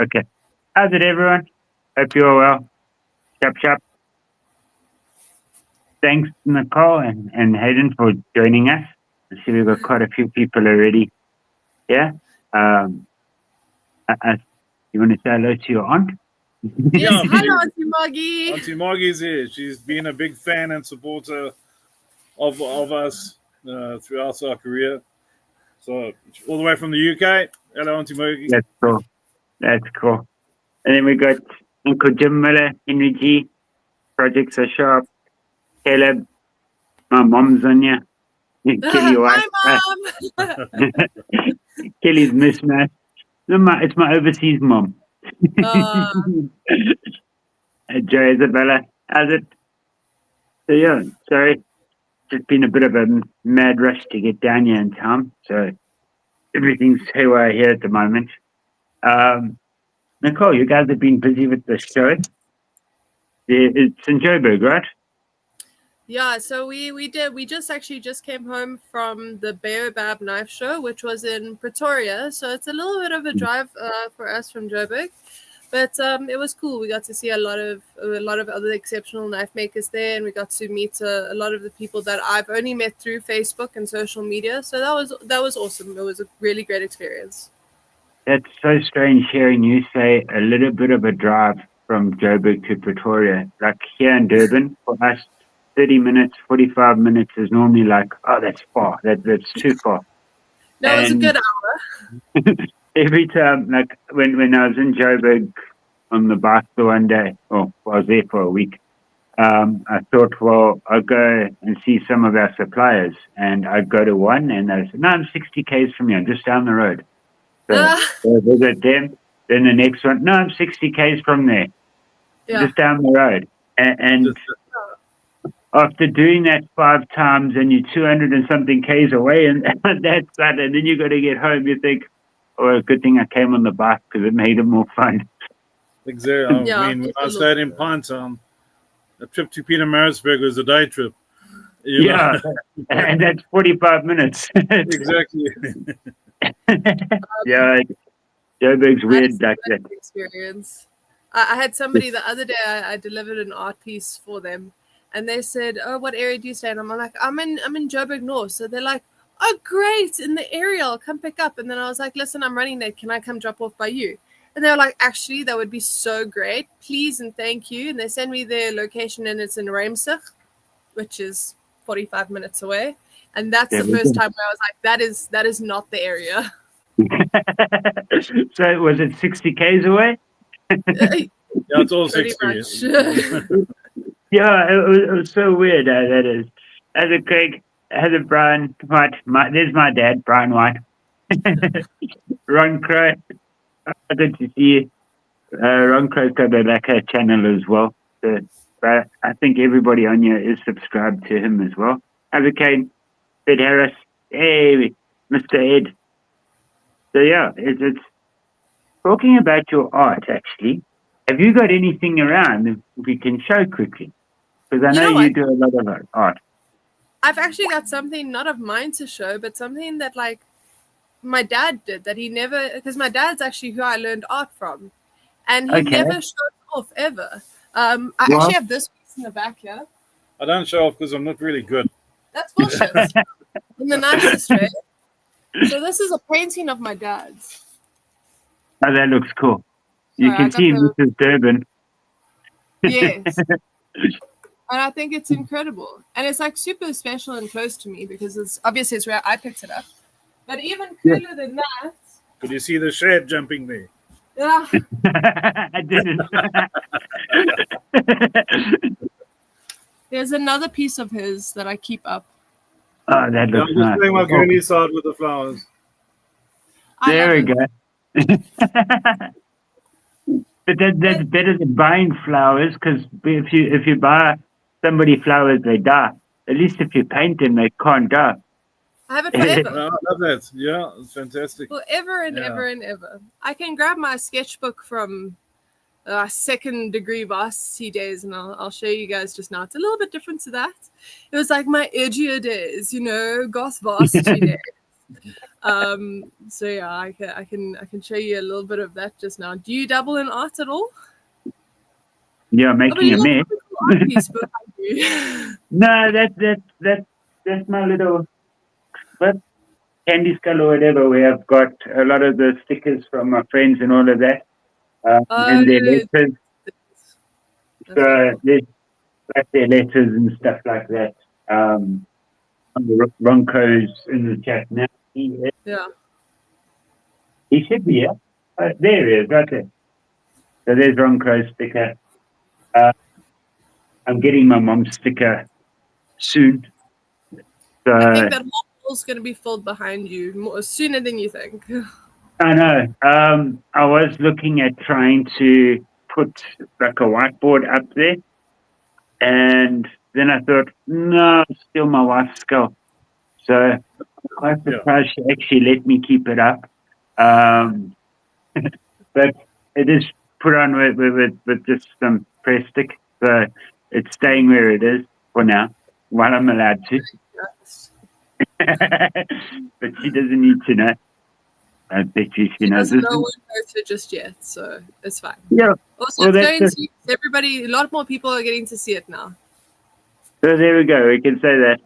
Okay. How's it, everyone? Hope you're all well. Chop. Thanks, Nicole and Hayden, for joining us. I see we've got quite a few people already here. You want to say hello to your aunt? Yes, hello, Auntie Maggie. Auntie Maggie's here. She's been a big fan and supporter of us throughout our career. So, all the way from the UK. Hello, Auntie Maggie. That's cool. And then we got Uncle Jim Miller, Henry G, Projects Are Sharp, Caleb, my mom's on you, Kelly White. Hi, Mom. Kelly's mismatch. It's my overseas mom. Joe Isabella, how's it? So yeah, sorry. Just been a bit of a mad rush to get down here in time. So everything's haywire here at the moment. Nicole, you guys have been busy with the show. It's in Joburg, right? Yeah, so we just came home from the Baobab Knife Show, which was in Pretoria. So it's a little bit of a drive for us from Joburg, but it was cool. We got to see a lot of other exceptional knife makers there, and we got to meet a lot of the people that I've only met through Facebook and social media. So that was awesome. It was a really great experience. That's so strange hearing you say a little bit of a drive from Joburg to Pretoria. Like here in Durban, for us, 30 minutes, 45 minutes is normally like, oh, that's far. That's too far. No, it was a good hour. Every time, like when I was in Joburg on the bike the one day, I was there for a week, I thought, well, I'll go and see some of our suppliers. And I'd go to one and they said, no, I'm 60 Ks from here, I'm just down the road. So visit them. Then the next one, no, I'm 60 Ks from there, just down the road. And after doing that 5 times and you're 200 and something Ks away, and that's that, and then you got to get home, you think, oh, good thing I came on the bike because it made it more fun. Exactly. I mean, when I stayed in Pinetown, a trip to Pietermaritzburg was a day trip. Yeah, and that's 45 minutes. Exactly. Yeah, Joburg's weird like that. Experience. I had somebody the other day. I delivered an art piece for them, and they said, "Oh, what area do you stay in?" I'm like, "I'm in Joburg North." So they're like, "Oh, great! In the area, I'll come pick up." And then I was like, "Listen, I'm running late. Can I come drop off by you?" And they were like, "Actually, that would be so great. Please and thank you." And they send me their location, and it's in Reimsig, which is 45 minutes away. And that's the first time where I was like, that is not the area. So was it 60 Ks away? Yeah, it's all 60. Yeah, it was so weird. That is. As a Craig, as a Brian White, there's my dad, Brian White. Ron Crow. Good to see you. Ron Crow's got a Lacquer channel as well. So, but I think everybody on here is subscribed to him as well. As a Kane, Ed Harris, hey, Mr. Ed. So yeah, it's talking about your art actually. Have you got anything around that we can show quickly? Because I know you do a lot of art. I've actually got something not of mine to show, but something that like my dad did that he never, because my dad's actually who I learned art from, and he never showed off ever. I actually have this piece in the back here. I don't show off because I'm not really good. That's bullshit. In the nicest way. So this is a painting of my dad's. Oh, that looks cool. You can see Mrs. Durban. Yes. And I think it's incredible. And it's like super special and close to me because it's obviously it's where I picked it up. But even cooler than that. Could you see the shed jumping there? Yeah. I didn't. There's another piece of his that I keep up. Oh, that looks nice. I'm just playing my girly side with the flowers. There we go. But that's better than buying flowers, because if you buy somebody flowers, they die. At least if you paint them, they can't die. I have it forever. I love that. Yeah, it's fantastic. Forever and ever and ever. I can grab my sketchbook from second degree varsity days, and I'll show you guys just now. It's a little bit different to that. It was like my edgier days, goth varsity days. So yeah, I can show you a little bit of that just now. Do you dabble in art at all? You're Oh, but making you a look mess. like a cool art piece behind you. No, that's my little what candy skull or whatever. We have got a lot of the stickers from my friends and all of that, Oh, and their letters. that's very So cool. there's like their letters and stuff like that. On the Ronco's in the chat now. Yeah. He should be here. There he is, right there. So there's Ronco's sticker. I'm getting my mom's sticker soon. So I think that whole wall's going to be filled behind you sooner than you think. I know. I was looking at trying to put like a whiteboard up there, and then I thought, no, it's still my wife's skull. So I'm quite Yeah. surprised she actually let me keep it up. Um, but it is put on with just some press stick, so it's staying where it is for now, while I'm allowed to. Yes. But she doesn't need to know. I bet you she She knows doesn't this. know what to just yet, so it's fine. Yeah. Also, Well, it's that's going just, to everybody. A lot more people are getting to see it now. so there we go. We can say that.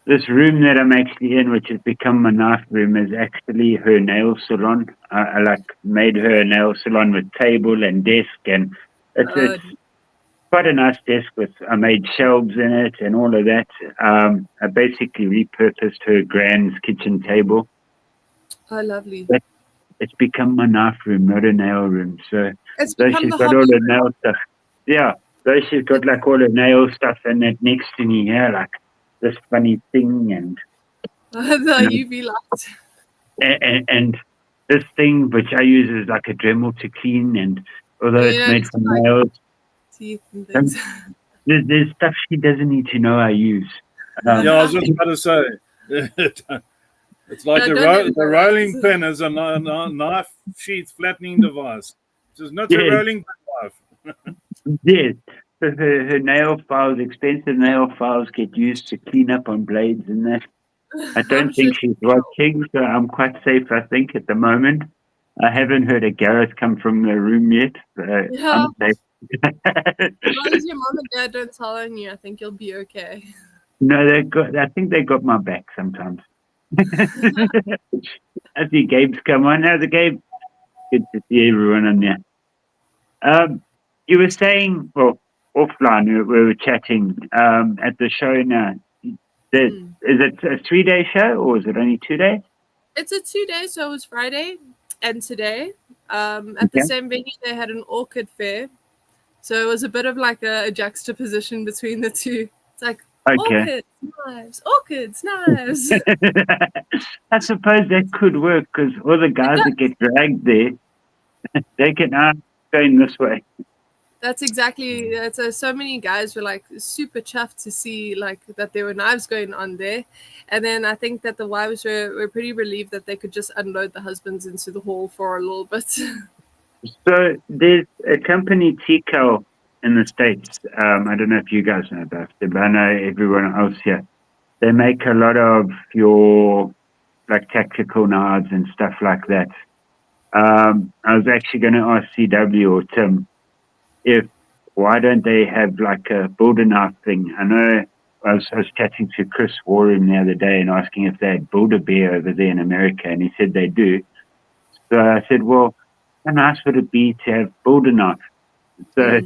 This room that I'm actually in, which has become my knife room, is actually her nail salon. I like made her a nail salon with table and desk, and it's quite a nice desk with I made shelves in it and all of that. I basically repurposed her grand's kitchen table. Oh, lovely. But it's become my knife room, not a nail room. So It's though become she's the got hobby all the room. nail stuff. Yeah. Though she's got like all the nail stuff and that next to me here, like this funny thing and The UV light. and this thing which I use is like a Dremel to clean, and although You it's know, made it's from like nails, teeth and things. there's stuff she doesn't need to know I use. Yeah, I was just about to say. It's like No, the, don't the rolling pin is a knife sheath flattening device. It's not a Yes. rolling pin knife. Yes. So her nail files, expensive nail files, get used to clean up on blades and that. I don't think she's watching, so I'm quite safe, I think, at the moment. I haven't heard a Gareth come from the room yet, so Yeah. I'm safe. As long as your mom and dad don't tell on you, I think you'll be okay. No, I think they got my back sometimes. I see Gabe's come on. How's it, Gabe? Good to see everyone on there. You were saying, well, offline, we were chatting at the show now. Is it a 3-day show or is it only 2 days? It's a 2 day, so it was Friday and today. At the same venue, they had an orchid fair. So it was a bit of like a juxtaposition between the two. It's like, orchids, knives, orchids, knives. I suppose that could work because all the guys that get dragged there, they can going this way. That's exactly. So many guys were like super chuffed to see like that there were knives going on there, and then I think that the wives were pretty relieved that they could just unload the husbands into the hall for a little bit. So there's a company, TCAL, in the States. I don't know if you guys know about it, but I know everyone else here. They make a lot of your like tactical knives and stuff like that. I was actually going to ask CW or Tim if why don't they have like a build a knife thing? I know I was chatting to Chris Warren the other day and asking if they had Build-A-Bear over there in America, and he said they do. So I said, well, how nice would it be to have build a knife? So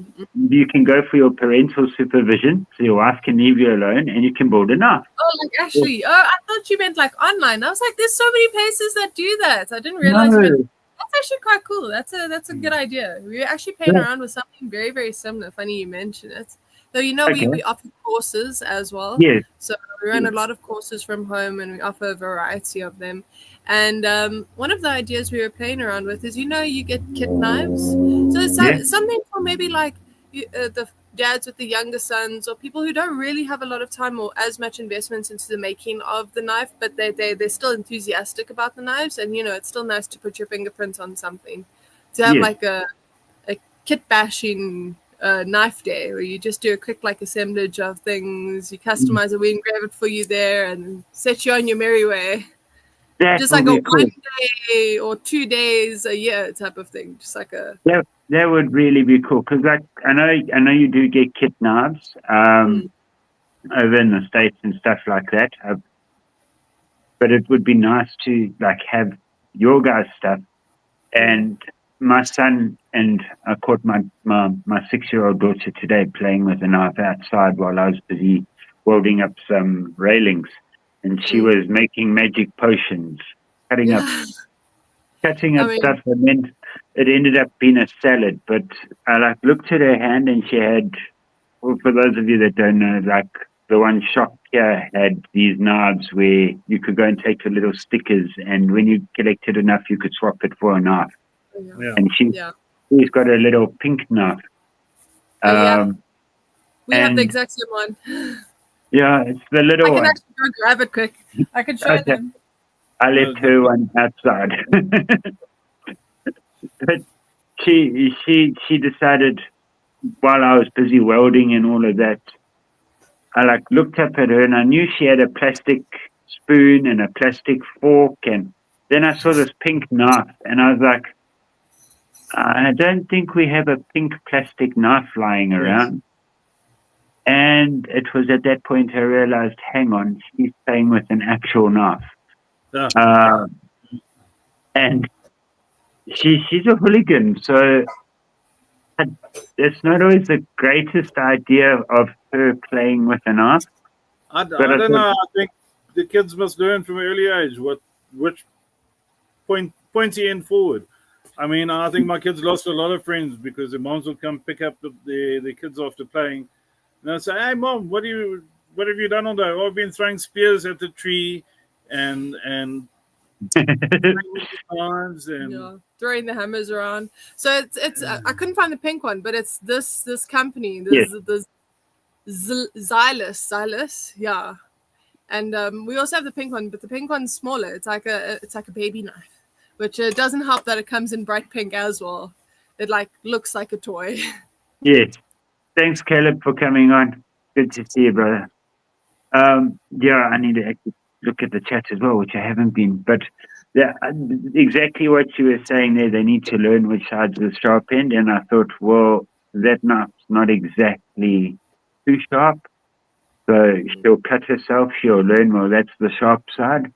you can go for your parental supervision, so your wife can leave you alone, and you can build a knife. Oh, like actually, I thought you meant like online. I was like, there's so many places that do that. I didn't realize. No. That's actually quite cool. That's a good idea. We were actually playing around with something very, very similar. Funny you mention it. So we offer courses as well. Yes. So we run a lot of courses from home, and we offer a variety of them. And one of the ideas we were playing around with is you get kit knives. So it's something for maybe like the dads with the younger sons or people who don't really have a lot of time or as much investments into the making of the knife, but they're still enthusiastic about the knives, and it's still nice to put your fingerprint on something, to have like a kit bashing knife day, where you just do a quick like assemblage of things. You customize it, we engrave it for you there, and set you on your merry way. That Just would like a be cool. 1 day or 2 days a year type of thing. Just like a That would really be cool, because like I know you do get kit knives over in the States and stuff like that. But it would be nice to like have your guys' stuff. And my son and I caught my 6-year-old daughter today playing with a knife outside while I was busy welding up some railings, and she was making magic potions, cutting up stuff, and then it ended up being a salad. But I like looked at her hand, and she had, well, for those of you that don't know, like the one shop here had these knives where you could go and take your little stickers, and when you collected enough, you could swap it for a knife. Yeah. And she's got a little pink knife. We have the exact same one. Yeah, it's the little I can one. actually go grab it quick. I can show them. I left her one outside. But she decided, while I was busy welding and all of that, I like looked up at her, and I knew she had a plastic spoon and a plastic fork, and then I saw this pink knife, and I was like, I don't think we have a pink plastic knife lying around. And it was at that point I realized, hang on, she's playing with an actual knife. And she's a hooligan, so it's not always the greatest idea of her playing with a knife. I don't know. I think the kids must learn from an early age which pointy end forward. I mean, I think my kids lost a lot of friends because their moms would come pick up the kids after playing, and I'd say, "Hey, mom, what have you done all day?" "Oh, I've been throwing spears at the tree and throwing the hammers around." So it's I couldn't find the pink one, but it's this company, this Xylus, yeah. And we also have the pink one, but the pink one's smaller. It's like a baby knife, which doesn't help that it comes in bright pink as well. It like looks like a toy. Yes. Thanks, Caleb, for coming on. Good to see you, brother. I need to actually look at the chat as well, which I haven't been. But exactly what you were saying there, they need to learn which side's the sharp end. And I thought, well, that knife's not exactly too sharp. So she'll cut herself, she'll learn, well, that's the sharp side.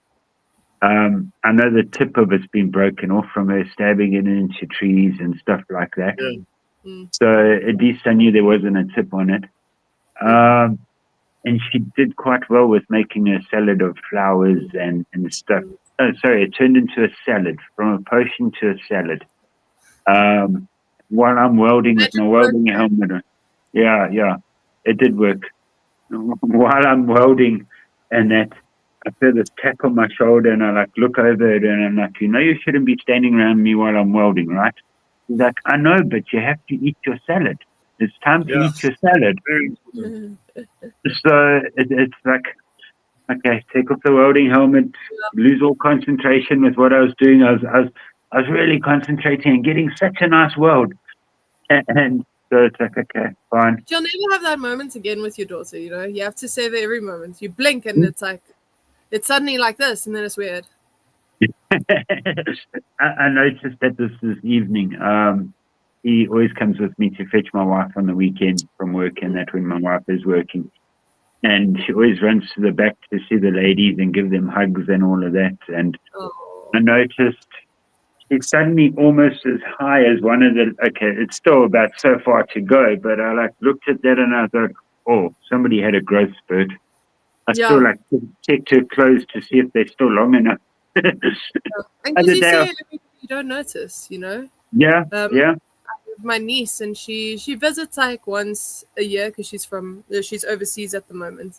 I know the tip of it's been broken off from her stabbing it into trees and stuff like that. So at least I knew there wasn't a tip on it. And she did quite well with making a salad of flowers and stuff. Oh, sorry, it turned into a salad, from a potion to a salad. While I'm welding with my welding helmet on. Yeah, it did work. While I'm welding and that, I feel this tap on my shoulder, and I like look over it, and I'm like, you shouldn't be standing around me while I'm welding, right? He's like, I know, but you have to eat your salad. It's time to eat your salad. So it's like, okay, take off the welding helmet, lose all concentration with what I was doing. I was really concentrating and getting such a nice weld. And so it's like, okay, fine. But you'll never have that moment again with your daughter, You have to savor every moment. You blink and it's like, it's suddenly like this, and then it's weird. I noticed that this evening, he always comes with me to fetch my wife on the weekend from work, and that when my wife is working. And she always runs to the back to see the ladies and give them hugs and all of that. And I noticed it's suddenly almost as high as one of the, okay, it's still about so far to go, but I like looked at that and I thought, oh, somebody had a growth spurt. I still like checked her clothes to see if they're still long enough. And because you see it, you don't notice, Yeah, my niece, and she visits like once a year because she's overseas at the moment,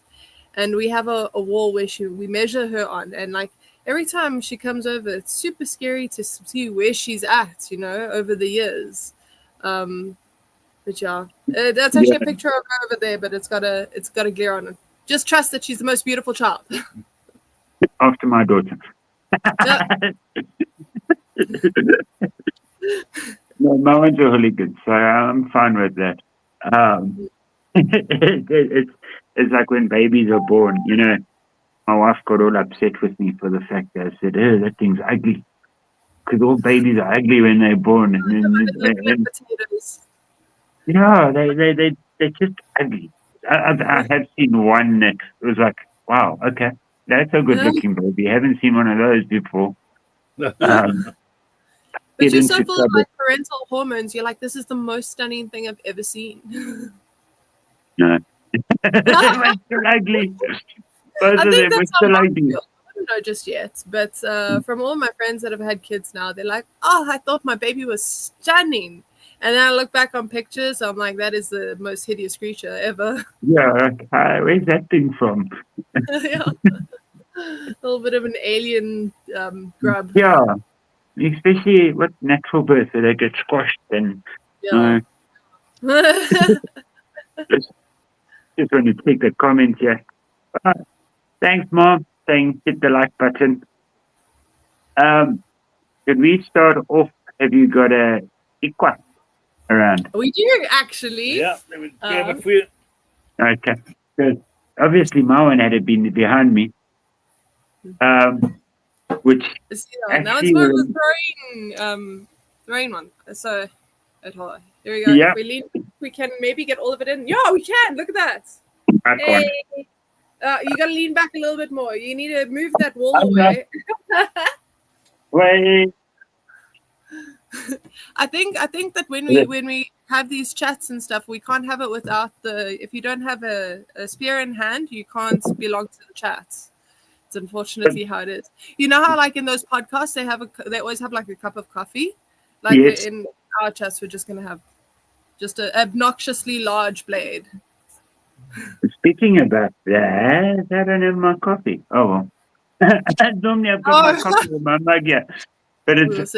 and we have a wall where we measure her on, and like every time she comes over, it's super scary to see where she's at, over the years. But that's actually a picture of her over there, but it's got a gear on it. Just trust that she's the most beautiful child. After my daughter. No, my one's a hooligan, so I'm fine with that. It's like when babies are born. You know, my wife got all upset with me for the fact that I said, "Oh, that thing's ugly," because all babies are ugly when they're born, They look like potatoes. yeah, they're just ugly. I have seen one that was like, wow, okay, that's a good looking baby. I haven't seen one of those before. But Get you're so into full of trouble. like parental hormones. You're like, this is the most stunning thing I've ever seen. No, but still ugly. Both I of think them are that's how still mom ugly. feels. I don't know just yet, but from all my friends that have had kids now, they're like, "Oh, I thought my baby was stunning," and then I look back on pictures, I'm like, "That is the most hideous creature ever." Yeah, like, where's that thing from? Yeah, a little bit of an alien grub. Yeah, especially with natural birth, where they get squashed and Yeah. just want to take the comment here. Thanks, Mom. Saying hit the like button. Could we start off? Have you got a ikwa around? We do actually. Yeah, let me grab it for you. Okay, good. Obviously, my one had been behind me. Which Now it's more of a throwing one. So, here we go. Yeah. If we lean, we can maybe get all of it in. Yeah, we can. Look at that. I can't. Hey. You gotta lean back a little bit more. You need to move that wall away. Wait. I think that when we have these chats and stuff, we can't have it without if you don't have a spear in hand, you can't belong to the chats. It's unfortunately how it is. You know how like in those podcasts they always have like a cup of coffee? Like Yes. in our chats, we're just gonna have just an obnoxiously large blade. Speaking about that, I don't have my coffee. Oh well. Normally I've got my coffee in my mug, yeah. But it's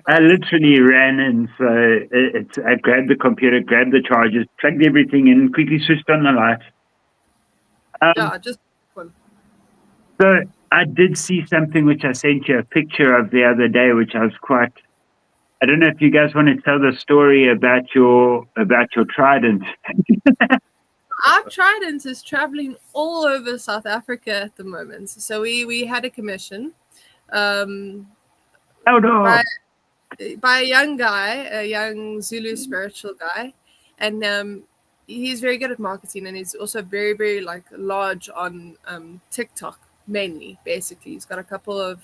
I literally ran in, so I grabbed the computer, grabbed the chargers, plugged everything in, quickly switched on the light. Yeah, just one. So I did see something which I sent you a picture of the other day, which I was quite. I don't know if you guys want to tell the story about your trident. Our trident is traveling all over South Africa at the moment. So we had a commission. By a young guy, a young Zulu spiritual guy, and he's very good at marketing, and he's also very, very like large on TikTok mainly. Basically, he's got a couple of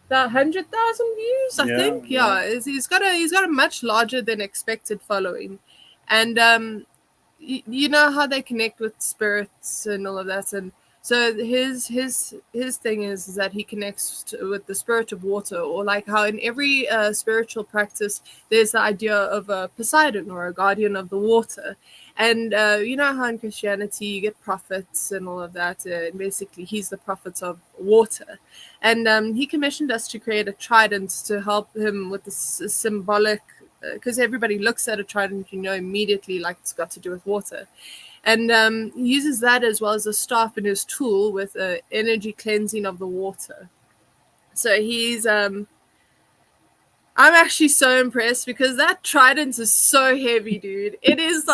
100,000 views, I think. Yeah, he's got a much larger than expected following, and you know how they connect with spirits and all of that, and so his thing is that he connects with the spirit of water, or like how in every spiritual practice there's the idea of a Poseidon or a guardian of the water, and you know how in Christianity you get prophets and all of that, and basically he's the prophet of water, and he commissioned us to create a trident to help him with the symbolic, because everybody looks at a trident, you know immediately like it's got to do with water. And he uses that as well as a staff in his tool with energy cleansing of the water. So he's I'm actually so impressed because that trident is so heavy, dude. It is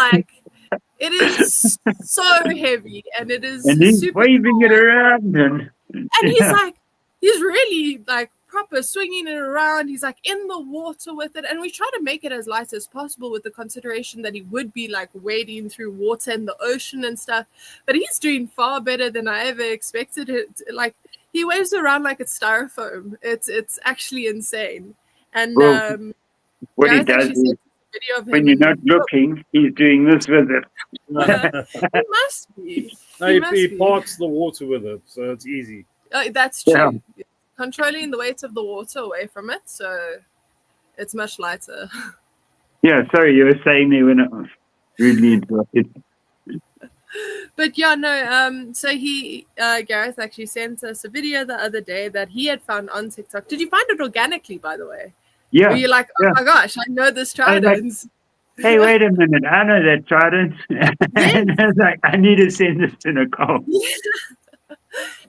so heavy, and it is and he's super waving cool. it around, and he's really like proper swinging it around. He's like in the water with it, and we try to make it as light as possible with the consideration that he would be like wading through water in the ocean and stuff, but he's doing far better than I ever expected it. Like he waves around like it's styrofoam. It's actually insane. And what he does is when you're not looking, he's doing this with it. He must be. He parts the water with it, so it's easy. That's true. Yeah. Controlling the weight of the water away from it, so it's much lighter. Yeah, sorry, you were saying there when I was rudely interrupted. But yeah, no, so Gareth actually sent us a video the other day that he had found on TikTok. Did you find it organically, by the way? Yeah. Were you like, oh my gosh, I know this trident. Hey, wait a minute, I know that trident. And I was like, I need to send this to Nicole. Yeah.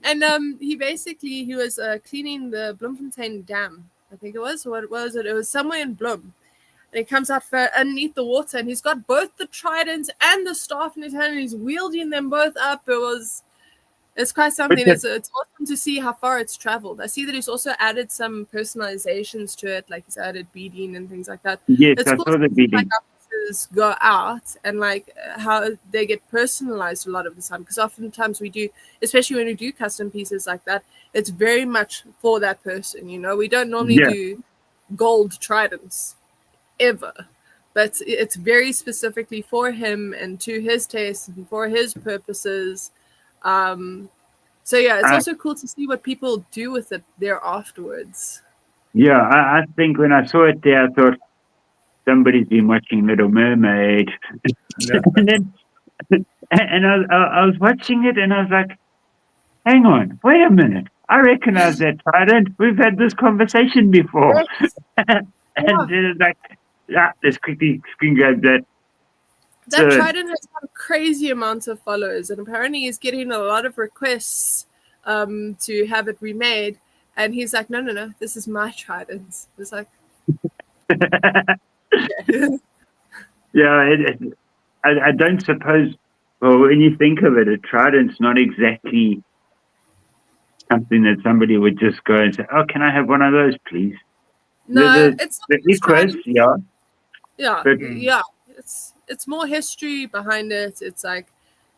And he was cleaning the Bloemfontein Dam, I think it was. What was it? It was somewhere in Bloem. And he comes out underneath the water, and he's got both the trident and the staff in his hand, and he's wielding them both up. It's quite something. It's awesome to see how far it's traveled. I see that he's also added some personalizations to it, like he's added beading and things like that. Yes, It's I cool saw the to see, beading. like, how pieces go out and like how they get personalized a lot of the time. Because oftentimes we do, especially when we do custom pieces like that, it's very much for that person. You know, we don't normally do gold tridents ever, but it's very specifically for him and to his taste and for his purposes. So yeah, it's also cool to see what people do with it there afterwards. Yeah, I think when I saw it there, I thought somebody's been watching Little Mermaid. And then I was watching it and I was like, hang on, wait a minute. I recognize that trident. We've had this conversation before. And it's like, let's quickly screen grab that. That trident has got crazy amounts of followers, and apparently he's getting a lot of requests to have it remade. And he's like, no, this is my trident. It's like, I don't suppose. Well, when you think of it, a trident's not exactly something that somebody would just go and say, "Oh, can I have one of those, please?" No, it's the equals, yeah. It's more history behind it. It's like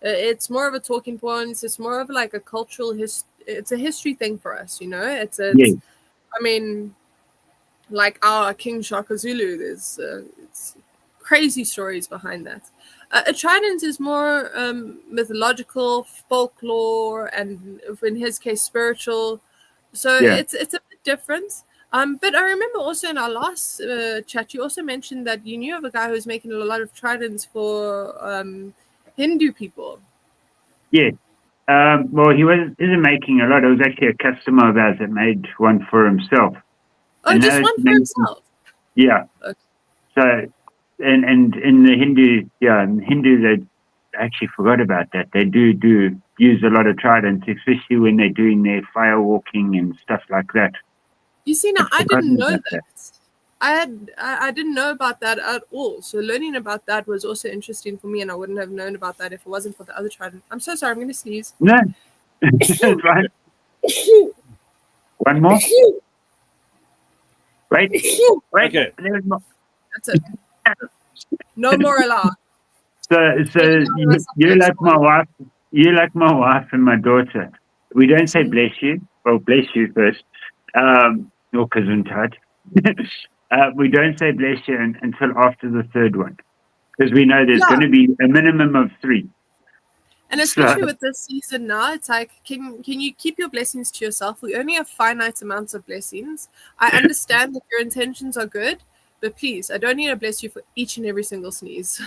it's more of a talking point. It's more of like a cultural it's a history thing for us, you know. I mean, like our King Shaka Zulu. There's it's crazy stories behind that. A trident is more mythological, folklore, and in his case, spiritual. So it's a bit different. But I remember also in our last chat, you also mentioned that you knew of a guy who was making a lot of tridents for Hindu people. Yeah. Well, he isn't making a lot. It was actually a customer of ours that made one for himself. Oh, and just one for himself? Yeah. Okay. So, and in the Hindu, they actually forgot about that. They do use a lot of tridents, especially when they're doing their fire walking and stuff like that. You see, now I didn't know that. I didn't know about that at all. So learning about that was also interesting for me, and I wouldn't have known about that if it wasn't for the other trident. I'm so sorry. I'm going to sneeze. No, right. One more. Right. Okay. That's it. No more allowed. So you're like my wife. You're like my wife and my daughter. We don't say bless you. Well, bless you first. Or Gesundheit. We don't say bless you until after the third one, because we know there's going to be a minimum of 3. And especially with this season now, it's like, can you keep your blessings to yourself? We only have finite amounts of blessings. I understand that your intentions are good, but please, I don't need to bless you for each and every single sneeze.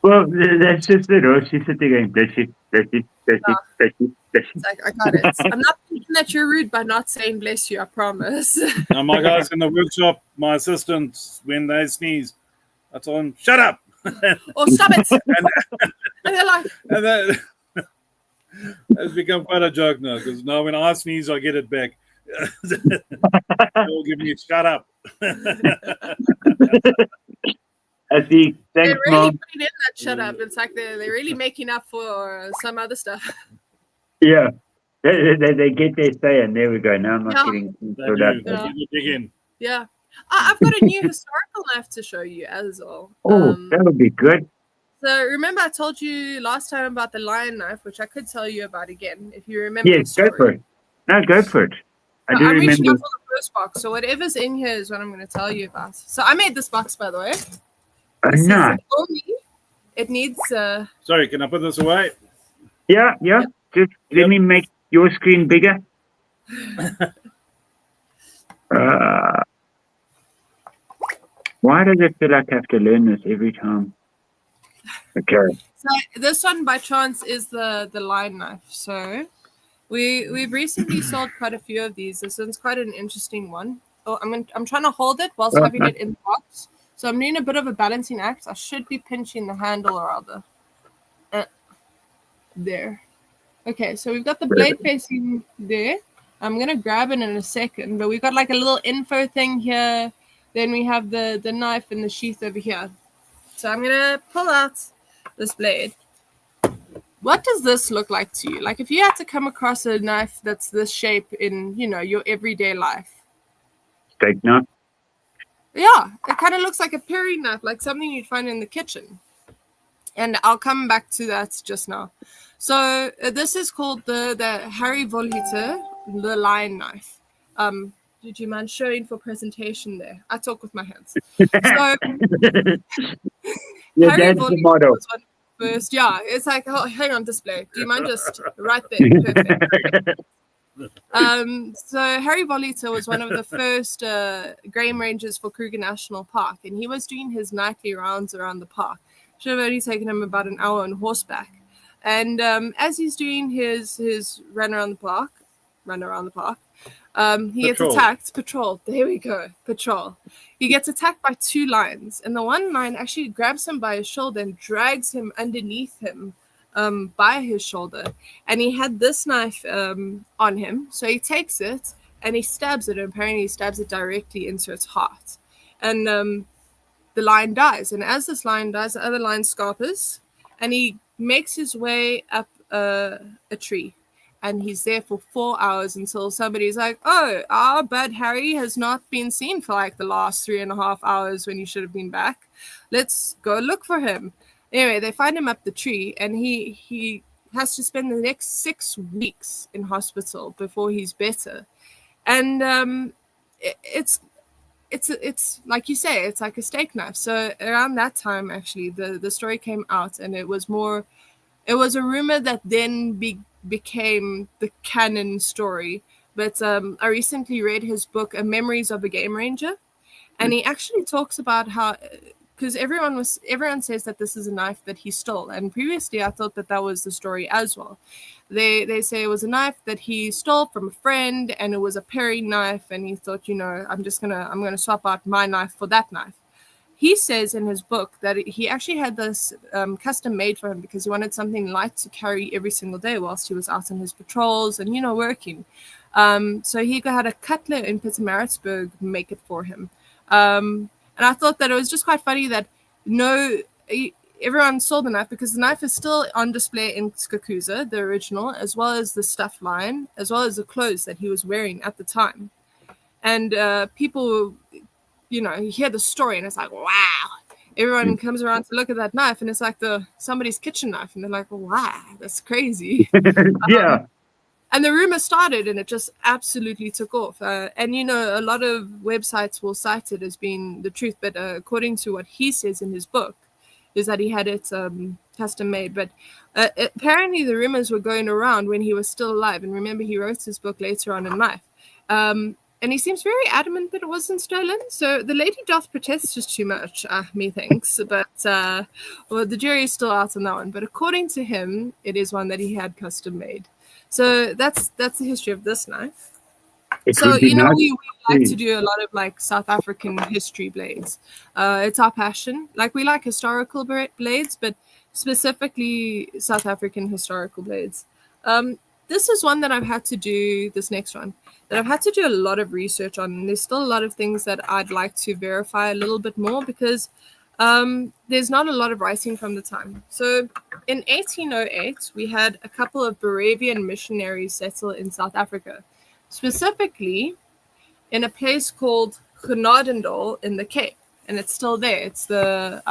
Well, that's just it. Oh, she's sitting going, bless you, bless you, bless you, bless you, bless you. It's like, I got it. I'm not thinking that you're rude by not saying bless you, I promise. Now, my guys in the workshop, my assistants, when they sneeze, I tell them, shut up. Or stop it. And they're like... And that has become quite a joke now, because now when I sneeze, I get it back. They'll give me shut up. I see. Thanks, they're really Mom. putting in that shut up. It's like they're really making up for some other stuff. Yeah. They get their say, and there we go. Now I'm not getting stood up. Yeah. I've got a new historical knife to show you as well. Oh, that would be good. So remember I told you last time about the lion knife, which I could tell you about again, if you remember. Yes, go for it. No, go for it. I do I'm remember. reaching out for the first box, so whatever's in here is what I'm going to tell you about. So I made this box, by the way. No. It needs... Sorry, can I put this away? Yeah. Just let me make your screen bigger. Why does it feel like I have to learn this every time? Okay. So this one, by chance, is the lion knife. So we've recently sold quite a few of these. This one's quite an interesting one. Oh, I'm trying to hold it whilst having it in the box. So I'm doing a bit of a balancing act. I should be pinching the handle or other. There. Okay, so we've got the blade facing there. I'm going to grab it in a second, but we've got like a little info thing here. then we have the knife and the sheath over here. So I'm gonna pull out this blade. What does this look like to you? Like if you had to come across a knife that's this shape in, you know, your everyday life. Steak knife. Yeah, it kind of looks like a paring knife, like something you'd find in the kitchen. And I'll come back to that just now. So this is called the Harry Volhiter, the lion knife. Did you mind showing for presentation there? I talk with my hands. So Yeah, Harry that's the Volhiter model. was one of the first. Yeah, it's like, oh, hang on, display. Do you mind just right there? Perfect. So Harry Volhiter was one of the first game rangers for Kruger National Park, and he was doing his nightly rounds around the park. Should have only taken him about an hour on horseback. And as he's doing his run around the park, he gets attacked. Patrol. There we go. Patrol. He gets attacked by two lions, and the one lion actually grabs him by his shoulder and drags him underneath him by his shoulder. And he had this knife on him, so he takes it and he stabs it, and apparently he stabs it directly into its heart. And the lion dies. And as this lion dies, the other lion scarpers, and he makes his way up a tree. And he's there for 4 hours until somebody's like, oh, our bud Harry has not been seen for like the last 3.5 hours when he should have been back. Let's go look for him. Anyway, they find him up the tree, and he has to spend the next 6 weeks in hospital before he's better. And it's like you say, it's like a steak knife. So around that time, actually, the story came out, and it was a rumor that then became the canon story. But I recently read his book, Memories of a Game Ranger, and he actually talks about how, because everyone says that this is a knife that he stole, and previously I thought that was the story as well. They say it was a knife that he stole from a friend, and it was a paring knife, and he thought, I'm gonna swap out my knife for that knife. He says in his book that he actually had this custom made for him because he wanted something light to carry every single day whilst he was out on his patrols and, working. So he had a cutler in Pietermaritzburg make it for him. And I thought that it was just quite funny that everyone saw the knife, because the knife is still on display in Skakuza, the original, as well as the stuffed lion, as well as the clothes that he was wearing at the time. And people, you hear the story and it's like, wow. Everyone comes around to look at that knife, and it's like somebody's kitchen knife, and they're like, wow, that's crazy. Yeah. And the rumor started, and it just absolutely took off. And, a lot of websites will cite it as being the truth. But according to what he says in his book, is that he had it custom made. But apparently the rumors were going around when he was still alive. And remember, he wrote his book later on in life. And he seems very adamant that it wasn't stolen. So the lady doth protest just too much, methinks. But the jury is still out on that one. But according to him, it is one that he had custom made. So that's the history of this knife. So, we like to do a lot of like South African history blades. It's our passion. Like, we like historical blades, but specifically South African historical blades. This is one that I've had to do, this next one, that I've had to do a lot of research on. And there's still a lot of things that I'd like to verify a little bit more, because there's not a lot of writing from the time. So in 1808, we had a couple of Baravian missionaries settle in South Africa, specifically in a place called Genadendal in the Cape. And it's still there. It's the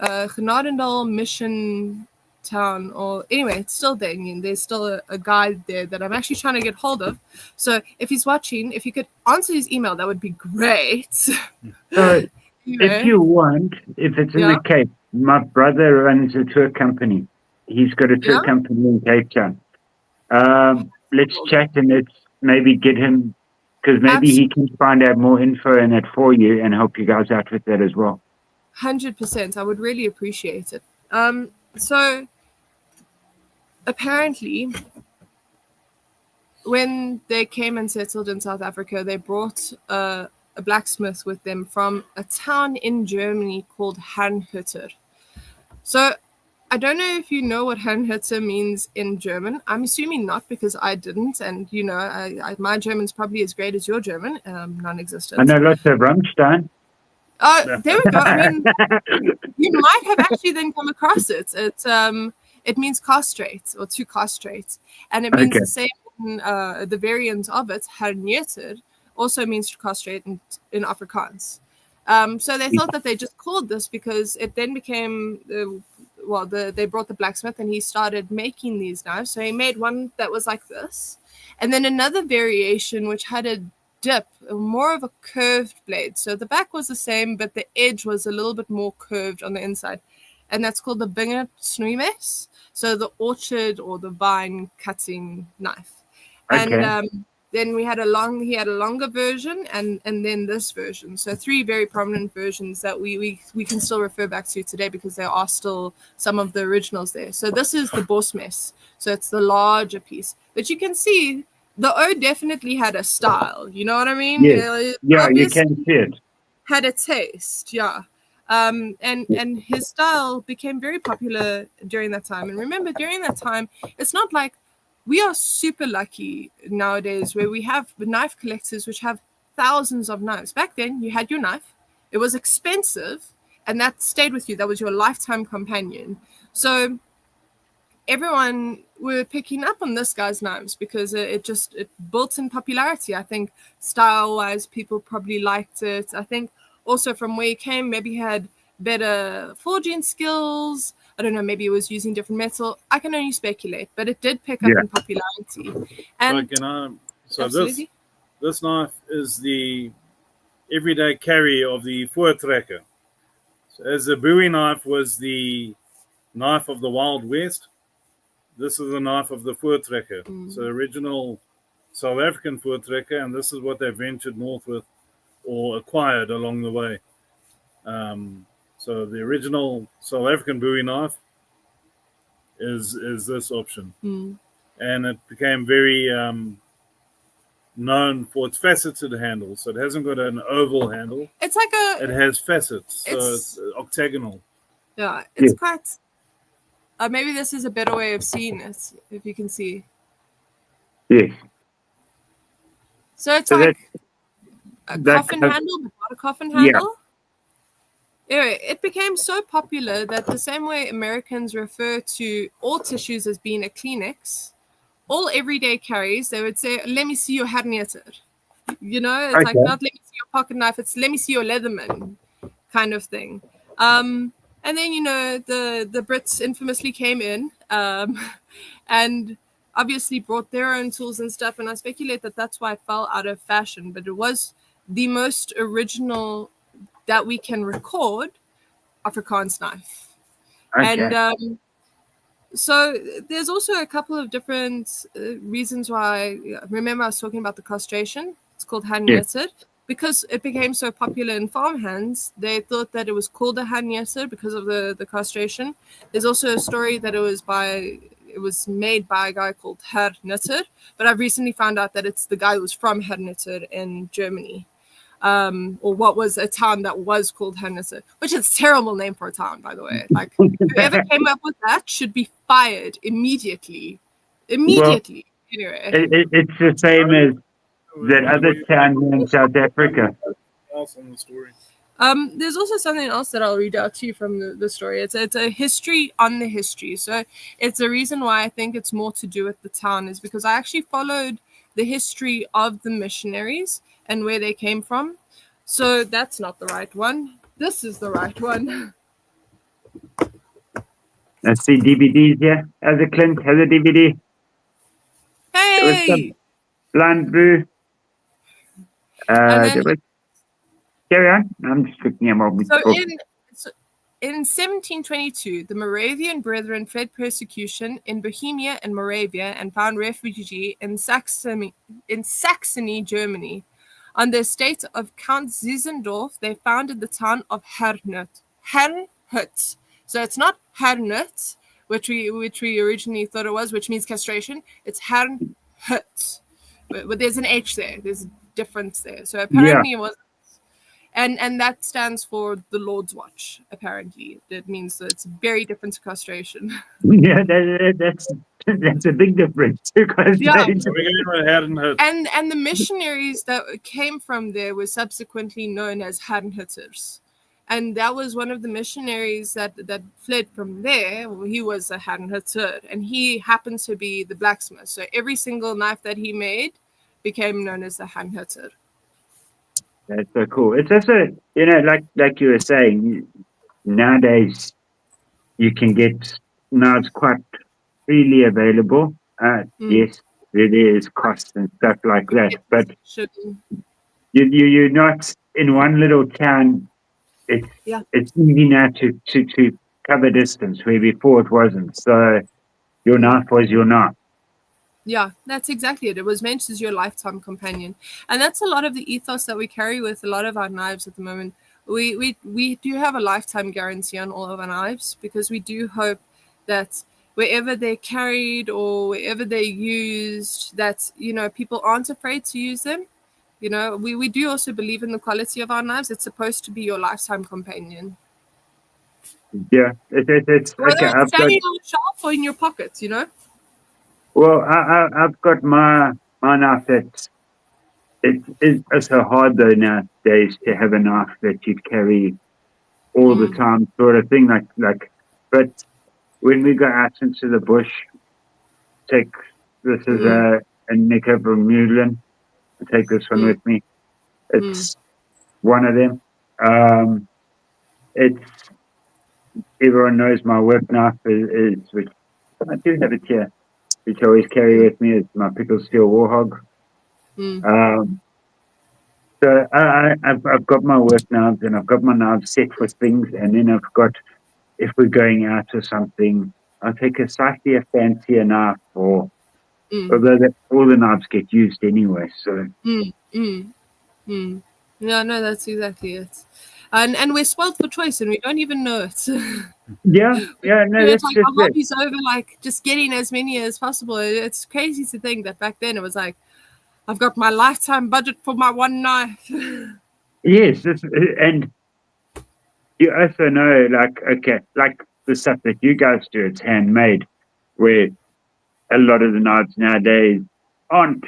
Genadendal Mission Town, or anyway, it's still there. I mean, there's still a guide there that I'm actually trying to get hold of. So if he's watching, if you could answer his email, that would be great. If you want, if it's in the Cape, my brother runs a tour company. He's got a tour company in Cape Town. Let's chat, and let's maybe get him, because maybe he can find out more info in it for you and help you guys out with that as well. 100%. I would really appreciate it. So apparently, when they came and settled in South Africa, they brought a blacksmith with them from a town in Germany called Hanhütter. So I don't know if you know what Herrenhütte means in German. I'm assuming not because I didn't, and my German's probably as great as your German, non-existent. I know lots of Rammstein. Oh, there we go. I mean, you might have actually then come across it. It means castrate or to castrate, and it means the same. The variant of it, hernieuter, also means to castrate in Afrikaans. So they thought that they just called this because it then became they brought the blacksmith and he started making these knives. So he made one that was like this, and then another variation which had a dip, more of a curved blade. So the back was the same, but the edge was a little bit more curved on the inside, and that's called the Binger Snoeimes. So the orchard or the vine cutting knife. And then he had a longer version and then this version. So 3 very prominent versions that we can still refer back to today because there are still some of the originals there. So this is the Bosmes. So it's the larger piece. But you can see the O definitely had a style. You know what I mean? Yes. Yeah, you can see it. Had a taste, yeah. And his style became very popular during that time. And remember, during that time, it's not like we are super lucky nowadays where we have knife collectors which have thousands of knives. Back then, you had your knife. It was expensive, and that stayed with you. That was your lifetime companion. So everyone were picking up on this guy's knives because it built in popularity. I think style-wise, people probably liked it. I think also from where he came, maybe he had better forging skills. I don't know, maybe he was using different metal. I can only speculate, but it did pick up in popularity. And this knife is the everyday carry of the voortrekker. So as the Bowie knife was the knife of the Wild West, this is the knife of the voortrekker. So the original South African voortrekker, and this is what they ventured north with or acquired along the way. So the original South African Bowie knife is this option. And it became very known for its faceted handle. So it hasn't got an oval handle. It's like it has facets, so it's octagonal. Yeah, it's quite... maybe this is a better way of seeing it, if you can see. Yes. So it's like a coffin handle, but not a coffin handle. Anyway, it became so popular that the same way Americans refer to all tissues as being a Kleenex, all everyday carries, they would say, let me see your hernieuter. You know, it's like not let me see your pocket knife, it's let me see your Leatherman kind of thing. And then, the Brits infamously came in and obviously brought their own tools and stuff. And I speculate that that's why it fell out of fashion. But it was the most original that we can record Afrikaans knife. And so there's also a couple of different reasons why. Remember, I was talking about the castration. It's called hernieuter. Because it became so popular in farmhands, they thought that it was called a hernieuter because of the castration. There's also a story that it was made by a guy called Herrnütter, but I've recently found out that it's the guy who was from Herrnütter in Germany. Or what was a town that was called Herrnütter, which is a terrible name for a town, by the way. Like, whoever came up with that should be fired immediately. Immediately. Well, anyway. It's the same as that other town in South Africa. There's also something else that I'll read out to you from the story. It's a history on the history. So it's a reason why I think it's more to do with the town is because I actually followed the history of the missionaries and where they came from. So that's not the right one. This is the right one. Let's see DVDs here. Has a Clint, has a DVD. Hey! Blind Brew. Carry on. I'm just looking at what we talked. In 1722, the Moravian Brethren fled persecution in Bohemia and Moravia and found refuge in Saxony, Germany. On the estate of Count Zinzendorf, they founded the town of Herrnhut. So it's not Herrnhut, which we originally thought it was, which means castration. It's Herrnhut. But there's an H there. There's a difference there. So apparently it wasn't. And that stands for the Lord's watch. Apparently, that means that it's very different to castration. Yeah, that's a big difference. Because Yeah. And the missionaries that came from there were subsequently known as Herrenhutters. And that was one of the missionaries that fled from there. Well, he was a Herrenhutter, and he happened to be the blacksmith. So every single knife that he made became known as the Herrenhutter. That's so cool. It's also, like you were saying, nowadays you can get knives quite freely available. Yes, there is cost and stuff like that, but you're not in one little town. It's easy now to cover distance where before it wasn't. So your knife was your knife. Yeah, that's exactly it. It was meant as your lifetime companion. And that's a lot of the ethos that we carry with a lot of our knives at the moment. We do have a lifetime guarantee on all of our knives, because we do hope that wherever they're carried or wherever they're used, that, people aren't afraid to use them. We do also believe in the quality of our knives. It's supposed to be your lifetime companion. Yeah, it's Whether okay. it's standing on the shelf or in your pockets, Well, I've got my knife that it's so hard though nowadays to have a knife that you carry all the time, sort of thing. But when we go out into the bush, this is a Nico from Newland. I take this one with me. It's one of them. It's everyone knows my work knife is which I do have it here, which I always carry with me. It's my pickle steel warhog. So I've got my work knives, and I've got my knives set for things, and then I've got, if we're going out or something, I'll take a slightly fancier knife, although all the knives get used anyway. So No, that's exactly it. And we're spoiled for choice, and we don't even know it. yeah, no, that's like just our hobby's over, like just getting as many as possible. It's crazy to think that back then it was like, I've got my lifetime budget for my one knife. Yes, and you also know, like the stuff that you guys do, it's handmade, where a lot of the knives nowadays aren't.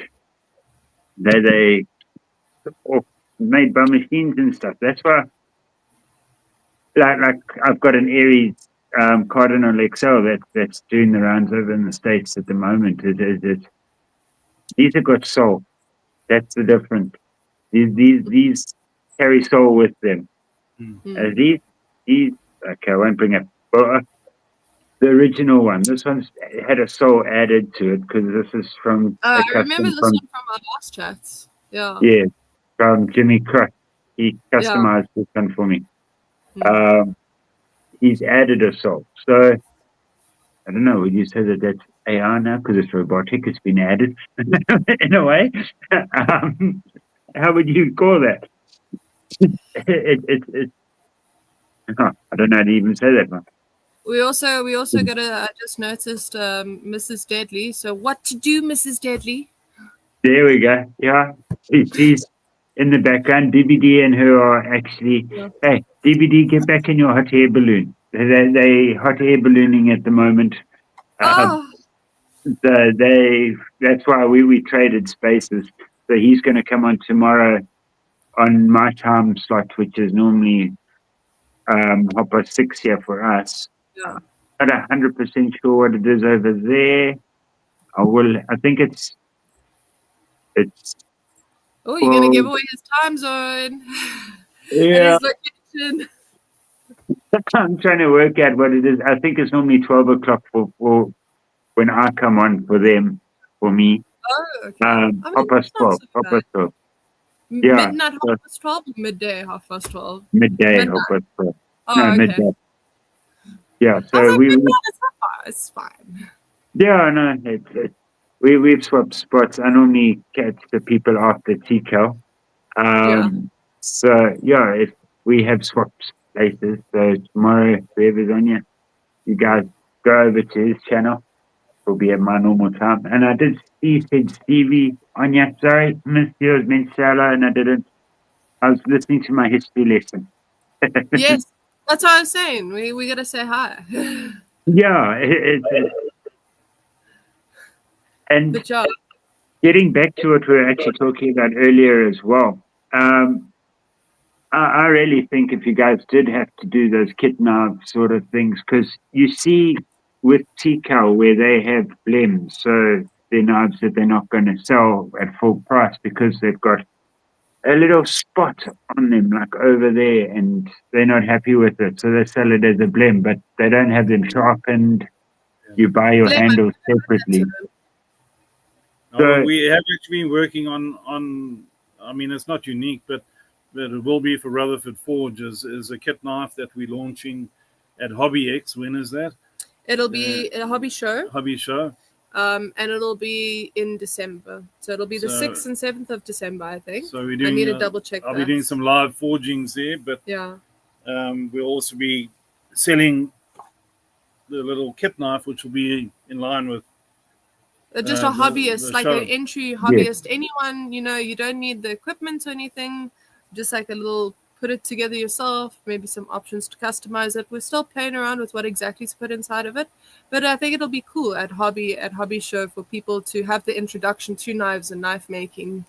They made by machines and stuff. That's why, like I've got an Aries Cardinal XL that's doing the rounds over in the States at the moment. These have got soul. That's the difference. These carry soul with them. These okay, I won't bring it. But the original one, this one's had a soul added to it, because this is from. I remember this one from our last chats. Yeah. Yeah, from Jimmy Crook. He customized this one for me. He's added a soul. So I don't know. Would you say that that's AI now because it's robotic? It's been added in a way. How would you call that? I don't know how to even say that one. We also got I just noticed Mrs. Deadly. So what to do, Mrs. Deadly? There we go. Yeah, she's in the background. DBD and her are actually. Yeah. Hey, DBD, get back in your hot air balloon. They hot air ballooning at the moment. That's why we traded spaces. So he's going to come on tomorrow on my time slot, which is normally 6:30 here for us. Yeah. I'm not 100% sure what it is over there. I think it's. Oh, you're going to give away his time zone. Yeah. And his location. I'm trying to work out what it is. I think it's normally 12 o'clock for when I come on for them, for me. Oh, okay. 12. Yeah. Midnight, 12, midday, 12. Midday, 12. Oh, no, okay. Midday. Yeah, so it's fine. Yeah, no, we've swapped spots. I normally catch the people after TCAL. So, yeah, if we have swapped places, so tomorrow, whoever's on you guys go over to his channel. It'll be at my normal time. And I did see Stevie on you. Sorry, missed yours, meant Salah, and I didn't. I was listening to my history lesson. Yes, that's what I was saying. We gotta say hi. Yeah, and Good job. getting back to what we were actually talking about earlier as well. I really think if you guys did have to do those kit knife sort of things, because you see with Tikal where they have blems, so they're knives that they're not going to sell at full price because they've got a little spot on them, like over there, and they're not happy with it, so they sell it as a blem, but they don't have them sharpened. You buy your Blame handles separately. No, we have actually been working on. I mean, it's not unique, but it will be for Rutherford Forge is a kit knife that we're launching at Hobby X. When is that? It'll be a hobby show. Hobby show. And it'll be in December. So it'll be the 6th and 7th of December, I think. So we're doing, I need to double check I'll that. be doing some live forgings there, but yeah, we'll also be selling the little kit knife, which will be in line with just a hobbyist, the like show. an entry hobbyist. Anyone, you don't need the equipment or anything. Just like a little, put it together yourself. Maybe some options to customize it. We're still playing around with what exactly to put inside of it, but I think it'll be cool at hobby show for people to have the introduction to knives and knife making.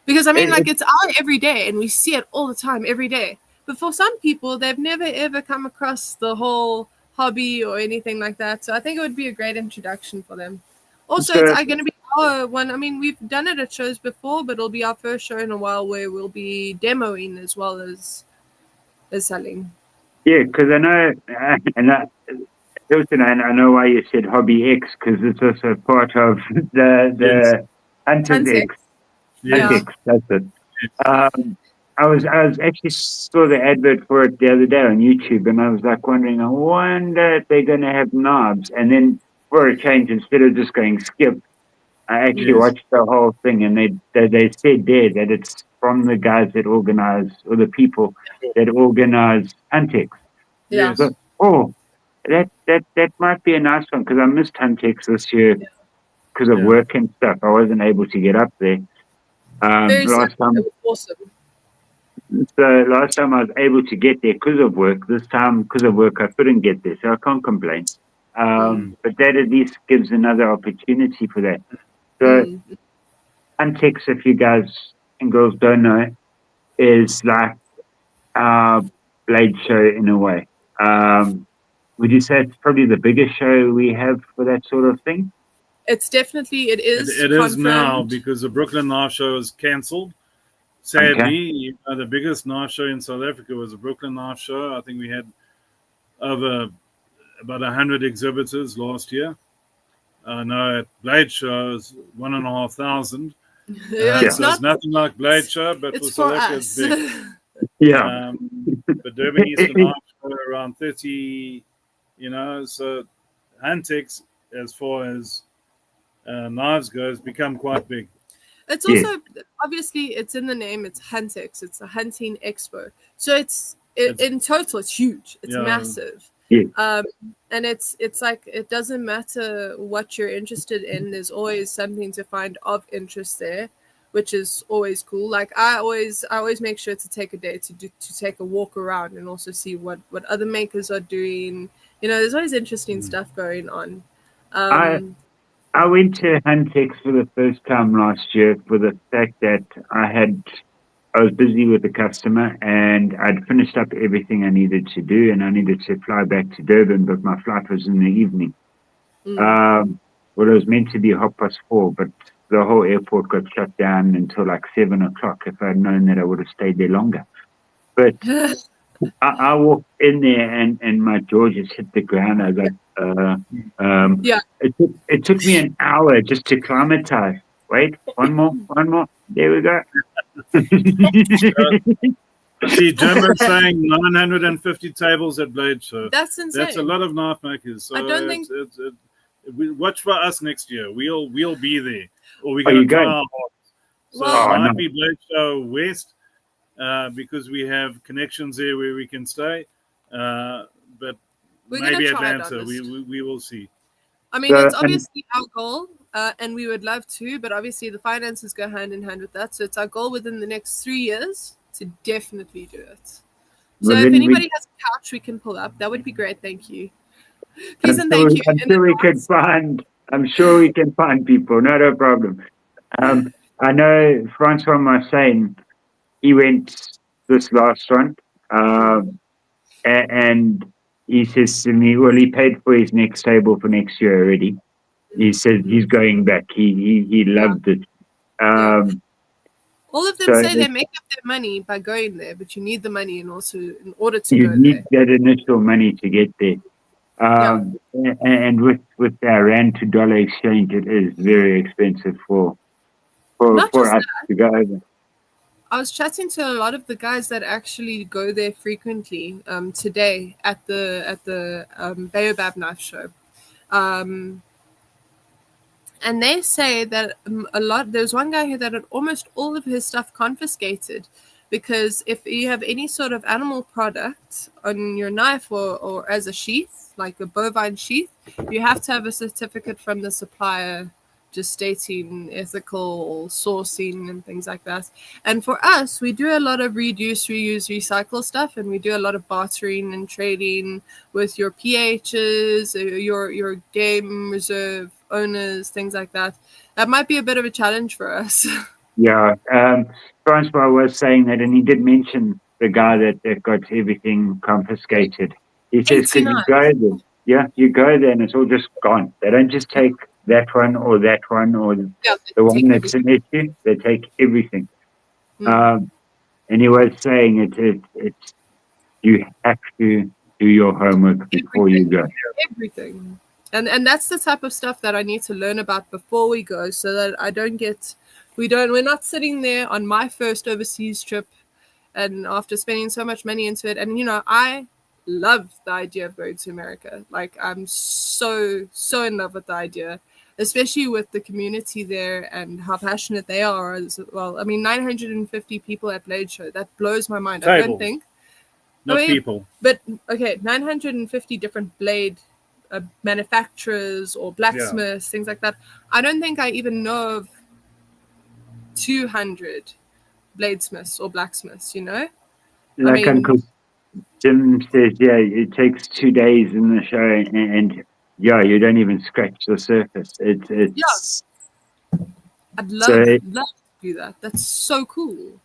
Because I mean, like it's out every day, and we see it all the time, every day. But for some people, they've never ever come across the whole hobby or anything like that. So I think it would be a great introduction for them. Also, it's going to be our one. I mean, we've done it at shows before, but it'll be our first show in a while where we'll be demoing as well as selling. Yeah, because I know, Hilton, I know why you said Hobby X, because it's also part of the Hunters X. Yes. Hunters X, that's it. I was actually saw the advert for it the other day on YouTube, and I was like wondering, I wonder if they're going to have knobs. And then for a change, instead of just going skip, I actually watched the whole thing, and they said there that it's from the guys that organize, or the people that organize Huntex. Yeah. So, that might be a nice one, because I missed Huntex this year because of work and stuff. I wasn't able to get up there. Last time, it was awesome. So last time I was able to get there because of work. This time, because of work, I couldn't get there, so I can't complain. But that at least gives another opportunity for that. So Antex, if you guys and girls don't know, is like our blade show in a way. Would you say it's probably the biggest show we have for that sort of thing? It's definitely, it is. It is now, because the Brooklyn Knife Show is cancelled. Sadly, the biggest knife show in South Africa was the Brooklyn Knife Show. I think we had over about 100 exhibitors last year. No, at Blade Show is 1,500. It's so it's nothing like Blade Show, but it's for South Africa, us. it's big. Yeah. But Durban Eastern Knife Show around 30, so Huntex, as far as knives goes, become quite big. It's also, obviously, it's in the name, it's Huntex. It's a hunting expo. So it's in total, it's huge. It's massive. Yeah. And it's like, it doesn't matter what you're interested in. There's always something to find of interest there, which is always cool. Like I always make sure to take a day to take a walk around and also see what other makers are doing. There's always interesting stuff going on. I went to Huntex for the first time last year for the fact that I was busy with the customer, and I'd finished up everything I needed to do, and I needed to fly back to Durban, but my flight was in the evening. Well, it was meant to be 4:30, but the whole airport got shut down until like 7 o'clock. If I'd known that, I would have stayed there longer. But I walked in there, and my jaw just hit the ground. I was like, It took me an hour just to climatize. Wait, one more. There we go. See, Jim's saying 950 tables at Blade Show. That's insane. That's a lot of knife makers. So I don't think. Watch for us next year. We'll be there, or we're going to try our hearts. So it might be Blade Show West, because we have connections there where we can stay. But maybe Atlanta. We will see. I mean, it's obviously our goal, and we would love to, but obviously the finances go hand in hand with that. So it's our goal within the next 3 years to definitely do it. So Well, if then anybody has a couch we can pull up, that would be great. Thank you. Please and thank you. I'm sure we can find. I'm sure we can find people. Not a problem. I know Francois Marseille. He went this last one, and he says to me, "Well, he paid for his next table for next year already." He said he's going back. He loved it. All of them so say they make up their money by going there, but you need the money in order to you go need there. that initial money to get there. And with our rand to dollar exchange, it is very expensive for us to go over. I was chatting to a lot of the guys that actually go there frequently today at the Baobab Knife Show. And they say that there's one guy here that had almost all of his stuff confiscated because if you have any sort of animal product on your knife or as a sheath, like a bovine sheath, you have to have a certificate from the supplier just stating ethical sourcing and things like that. And for us, we do a lot of reduce, reuse, recycle stuff, and we do a lot of bartering and trading with your PHs, your game reserve owners, things like that. That might be a bit of a challenge for us. Yeah, Francois was saying that, and he did mention the guy that got everything confiscated. He says, "Could you go there? Yeah, you go there, and it's all just gone. They don't just take that one or the one that's an issue. They take everything." And he was saying it's you have to do your homework before you go. Everything. And that's the type of stuff that I need to learn about before we go, so that I don't get we're not sitting there on my first overseas trip and after spending so much money into it. And I love the idea of going to America. Like, I'm so in love with the idea, especially with the community there and how passionate they are as well. I mean, 950 people at Blade Show, that blows my mind. Tables. I don't think not people, but okay, 950 different blade manufacturers or blacksmiths, things like that. I don't think I even know of 200 bladesmiths or blacksmiths, Like Uncle Jim says, it takes 2 days in the show, and you don't even scratch the surface. It's I'd love to do that. That's so cool.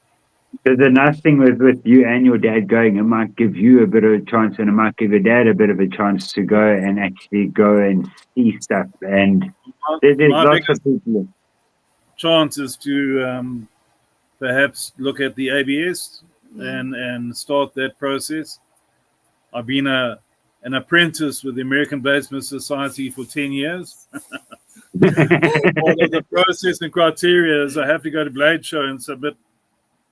The nice thing with you and your dad going, it might give you a bit of a chance, and it might give your dad a bit of a chance to go and actually go and see stuff. And there's lots of people. Chance is to perhaps look at the ABS and start that process. I've been an apprentice with the American Bladesmith Society for 10 years. All of the process and criteria is I have to go to Blade Show and submit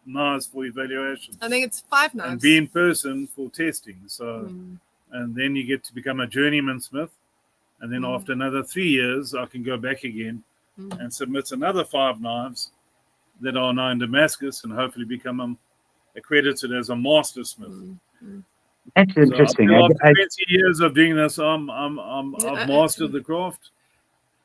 knives for evaluation. I think it's 5 knives. And be in person for testing. So, and then you get to become a journeyman smith. And then after another 3 years, I can go back again and submit another 5 knives that are now in Damascus and hopefully become accredited as a master smith. That's interesting. So after 20 years of doing this, I've mastered the craft.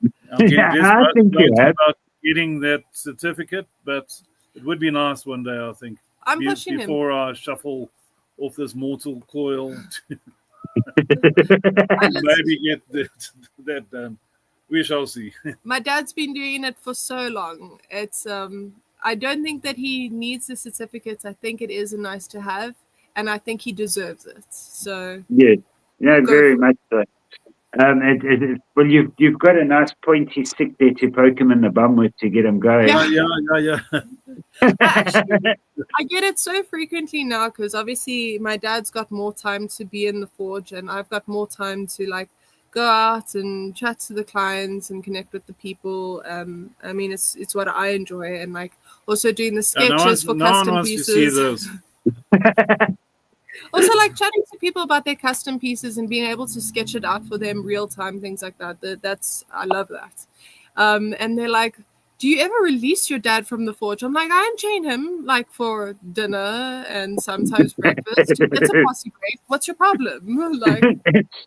I'm I think about getting that certificate, but it would be nice one day, I think. I'm pushing before I shuffle off this mortal coil to maybe get that done. We shall see. My dad's been doing it for so long. It's I don't think that he needs the certificates. I think it is nice to have, and I think he deserves it. So very much so. Well, you've got a nice pointy stick there to poke him in the bum with to get him going. Yeah. Actually, I get it so frequently now because obviously my dad's got more time to be in the forge, and I've got more time to go out and chat to the clients and connect with the people. I mean, it's what I enjoy, and also doing the sketches for custom pieces. Also, chatting to people about their custom pieces and being able to sketch it out for them real time, things like that. I love that. And they're like, "Do you ever release your dad from the forge?" I'm like, "I unchain him for dinner and sometimes breakfast. It's a posse break. What's your problem?"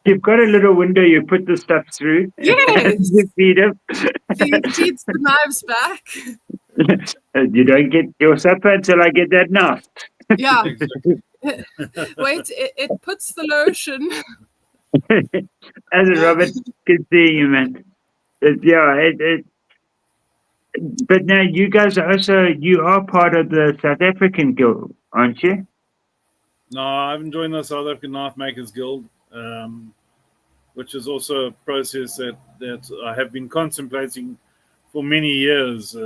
You've got a little window you put the stuff through. Yes. You feed him. He feeds the knives back. You don't get your supper until I get that knife. Yeah. Exactly. Wait, it puts the lotion. As Robert, good seeing you, man. But now you guys are also, you are part of the South African Guild, aren't you? No, I haven't joined the South African Knife Makers Guild, which is also a process that I have been contemplating for many years.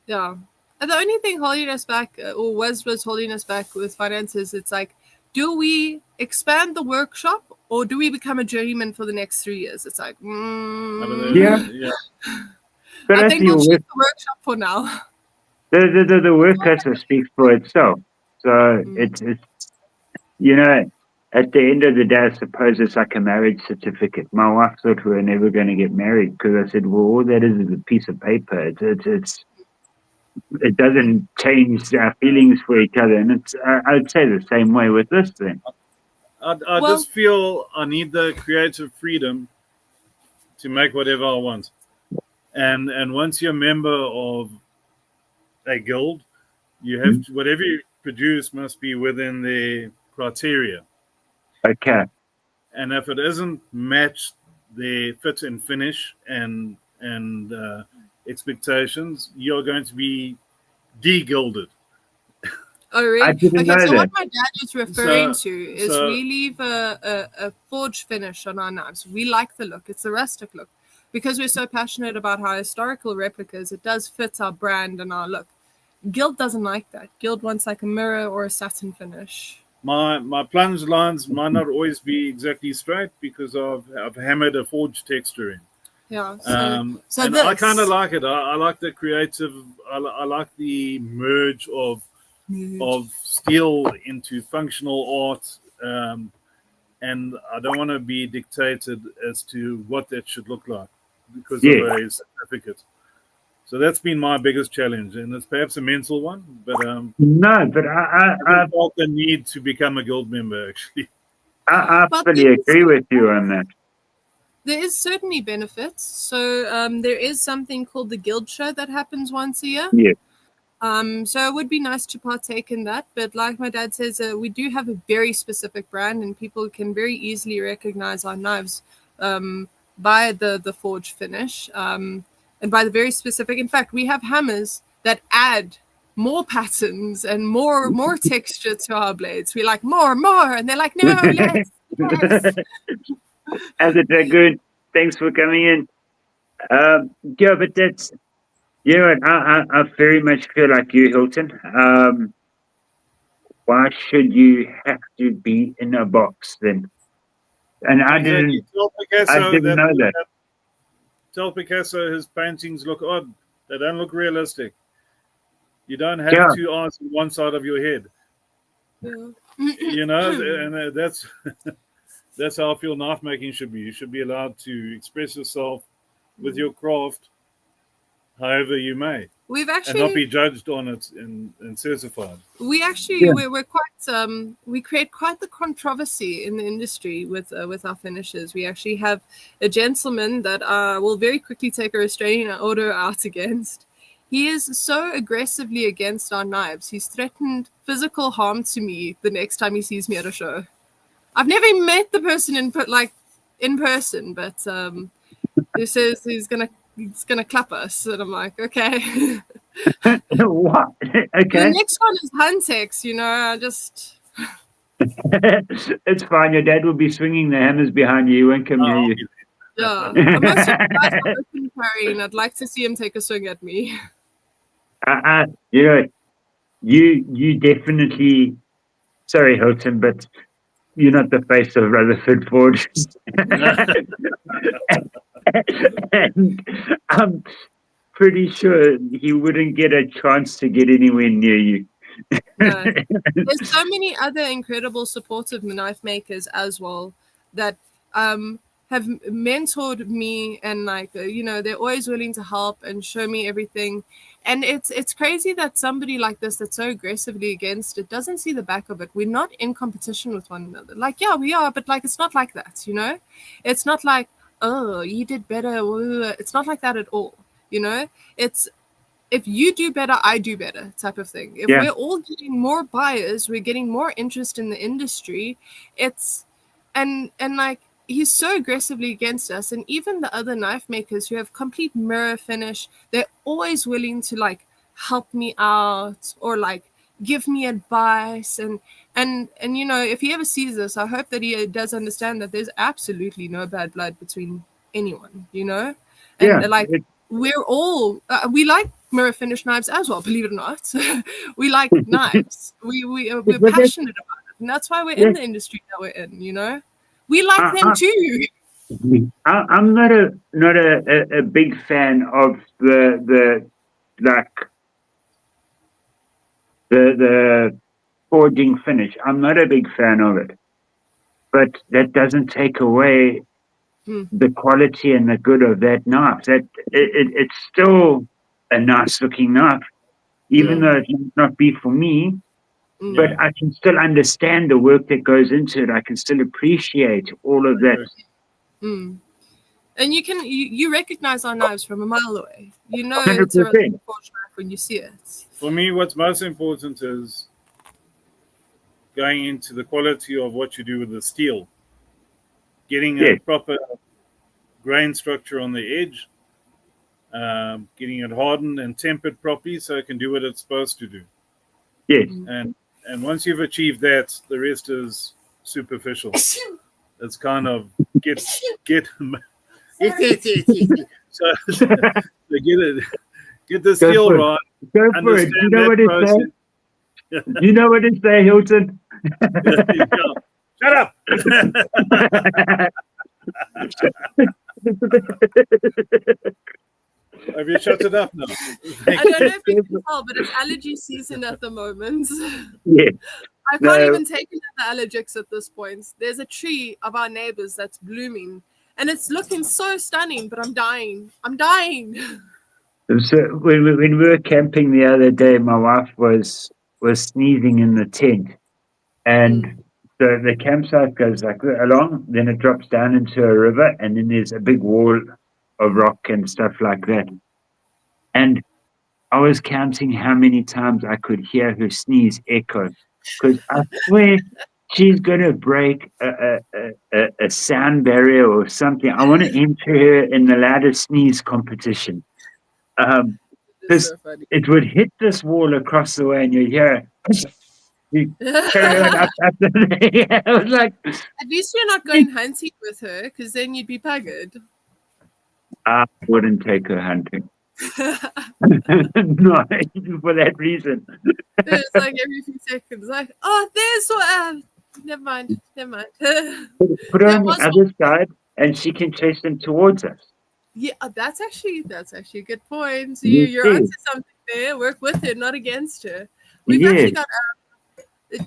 Yeah. And the only thing holding us back, or was holding us back with finances, it's like, do we expand the workshop or do we become a journeyman for the next 3 years? It's like, Yeah. But I I think see we'll choose the workshop for now. the work also speaks for itself. So it's at the end of the day, I suppose it's like a marriage certificate. My wife thought we were never going to get married because I said, well, all that is a piece of paper. It doesn't change our feelings for each other. And I'd say the same way with this thing. I just feel I need the creative freedom to make whatever I want. And once you're a member of a guild, you have to, whatever you produce must be within the criteria. Okay. And if it isn't matched the fit and finish and expectations, you're going to be de-gilded. Oh, really? I didn't know so that. what my dad is referring to is so- we leave a forge finish on our knives. We like the look. It's the rustic look. Because we're so passionate about how historical replicas, it does fit our brand and our look. Guild doesn't like that. Guild wants like a mirror or a satin finish. My plunge lines might not always be exactly straight because I've hammered a forge texture in. Yeah. So and this, I kind of like it. I like the creative. I like the merge of steel into functional art. And I don't want to be dictated as to what that should look like because of a certificate. So that's been my biggest challenge, and it's perhaps a mental one, but No, but I felt the need to become a guild member actually. I fully agree with you on that. There is certainly benefits. So there is something called the Guild Show that happens once a year. Yeah. So it would be nice to partake in that. But like my dad says, we do have a very specific brand, and people can very easily recognize our knives by the forge finish and by the very specific. In fact, we have hammers that add more patterns and more texture to our blades. We're like, more, and they're like, no, less. As a dragoon, thanks for coming in. Yeah, but that's, I very much feel like you, Hilton. Why should you have to be in a box then? And I didn't know that. Tell Picasso his paintings look odd. They don't look realistic. You don't have two eyes on one side of your head. Yeah. And that's how I feel knife making should be. You should be allowed to express yourself with your craft however you may. We've actually and not be judged on it and certified. We actually we're quite we create quite the controversy in the industry with our finishes. We actually have a gentleman that will very quickly take a restraining order out against. He is so aggressively against our knives. He's threatened physical harm to me the next time he sees me at a show. I've never met the person in person, but he says he's gonna clap us, and I'm like, okay. What? Okay. The next one is Huntex, I just. It's fine. Your dad will be swinging the hammers behind you. He won't come near you. Yeah, I'm also surprised I'm open carrying. I'd like to see him take a swing at me. You definitely. Sorry, Hilton, but you're not the face of Rutherford Forge. And I'm pretty sure he wouldn't get a chance to get anywhere near you. No. There's so many other incredible supportive knife makers as well that have mentored me, and they're always willing to help and show me everything. And it's crazy that somebody like this that's so aggressively against it doesn't see the back of it. We're not in competition with one another. We are, but it's not like that, It's not like, oh, you did better. It's not like that at all, It's if you do better, I do better type of thing. If we're all getting more buyers, we're getting more interest in the industry. It's and like he's so aggressively against us, and even the other knife makers who have complete mirror finish, they're always willing to like help me out or like give me advice and you know, if he ever sees this, I hope that he does understand that there's absolutely no bad blood between anyone, you know, and like we're all we like mirror finish knives as well, believe it or not. We like knives, we're passionate about it, and that's why we're in the industry that we're in, you know. We like them too. I'm not a big fan of the forging finish. I'm not a big fan of it, but that doesn't take away the quality and the good of that knife. That it's still a nice looking knife, even though it might not be for me. But I can still understand the work that goes into it. I can still appreciate all of that. And you recognize our knives from a mile away. You know it's a Rutherford forged knife when you see it. For me, what's most important is going into the quality of what you do with the steel. Getting a proper grain structure on the edge, getting it hardened and tempered properly so it can do what it's supposed to do. Yes. And once you've achieved that, the rest is superficial. It's kind of get so get the steel right. Go for it. You know what it says? You know what it says, Hilton? Shut up. Have you shut it up now? I don't know if you can tell, but it's allergy season at the moment. Yeah. I can't even take another Allergix at this point. There's a tree of our neighbors that's blooming, and it's looking so stunning, but I'm dying. I'm dying. So when we were camping the other day, my wife was sneezing in the tent, and so the campsite goes like along, then it drops down into a river, and then there's a big wall of rock and stuff like that. And I was counting how many times I could hear her sneeze echo, because I swear she's going to break a sound barrier or something. I want to enter her in the loudest sneeze competition. Because it would hit this wall across the way and you'd hear I was like, at least you're not going hunting with her, because then you'd be buggered. I wouldn't take her hunting. No, for that reason. It's like every few seconds, like, oh, there's what. Never mind. Put her on the other side, and she can chase them towards us. Yeah, that's actually a good point. So you're onto something there. Work with her, not against her. We've actually got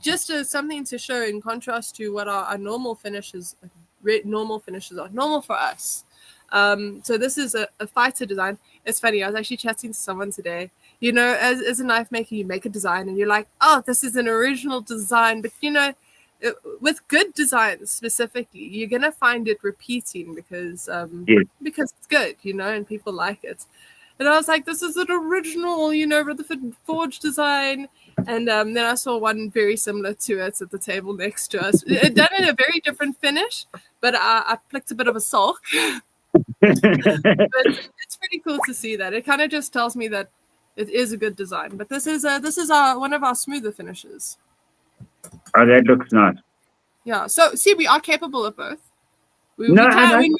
just something to show in contrast to what our normal finishes are. Normal for us. So this is a fighter design. It's funny, I was actually chatting to someone today. You know, as a knife maker, you make a design and you're like, oh, this is an original design. But, you know, with good designs specifically, you're going to find it repeating because it's good, you know, and people like it. And I was like, this is an original, you know, Rutherford forged design. And then I saw one very similar to it at the table next to us. It done in a very different finish, but I picked a bit of a sulk. But it's pretty cool to see that. It kind of just tells me that it is a good design. But this is one of our smoother finishes. Oh, that looks nice. Yeah. So see, we are capable of both. We know how. And I think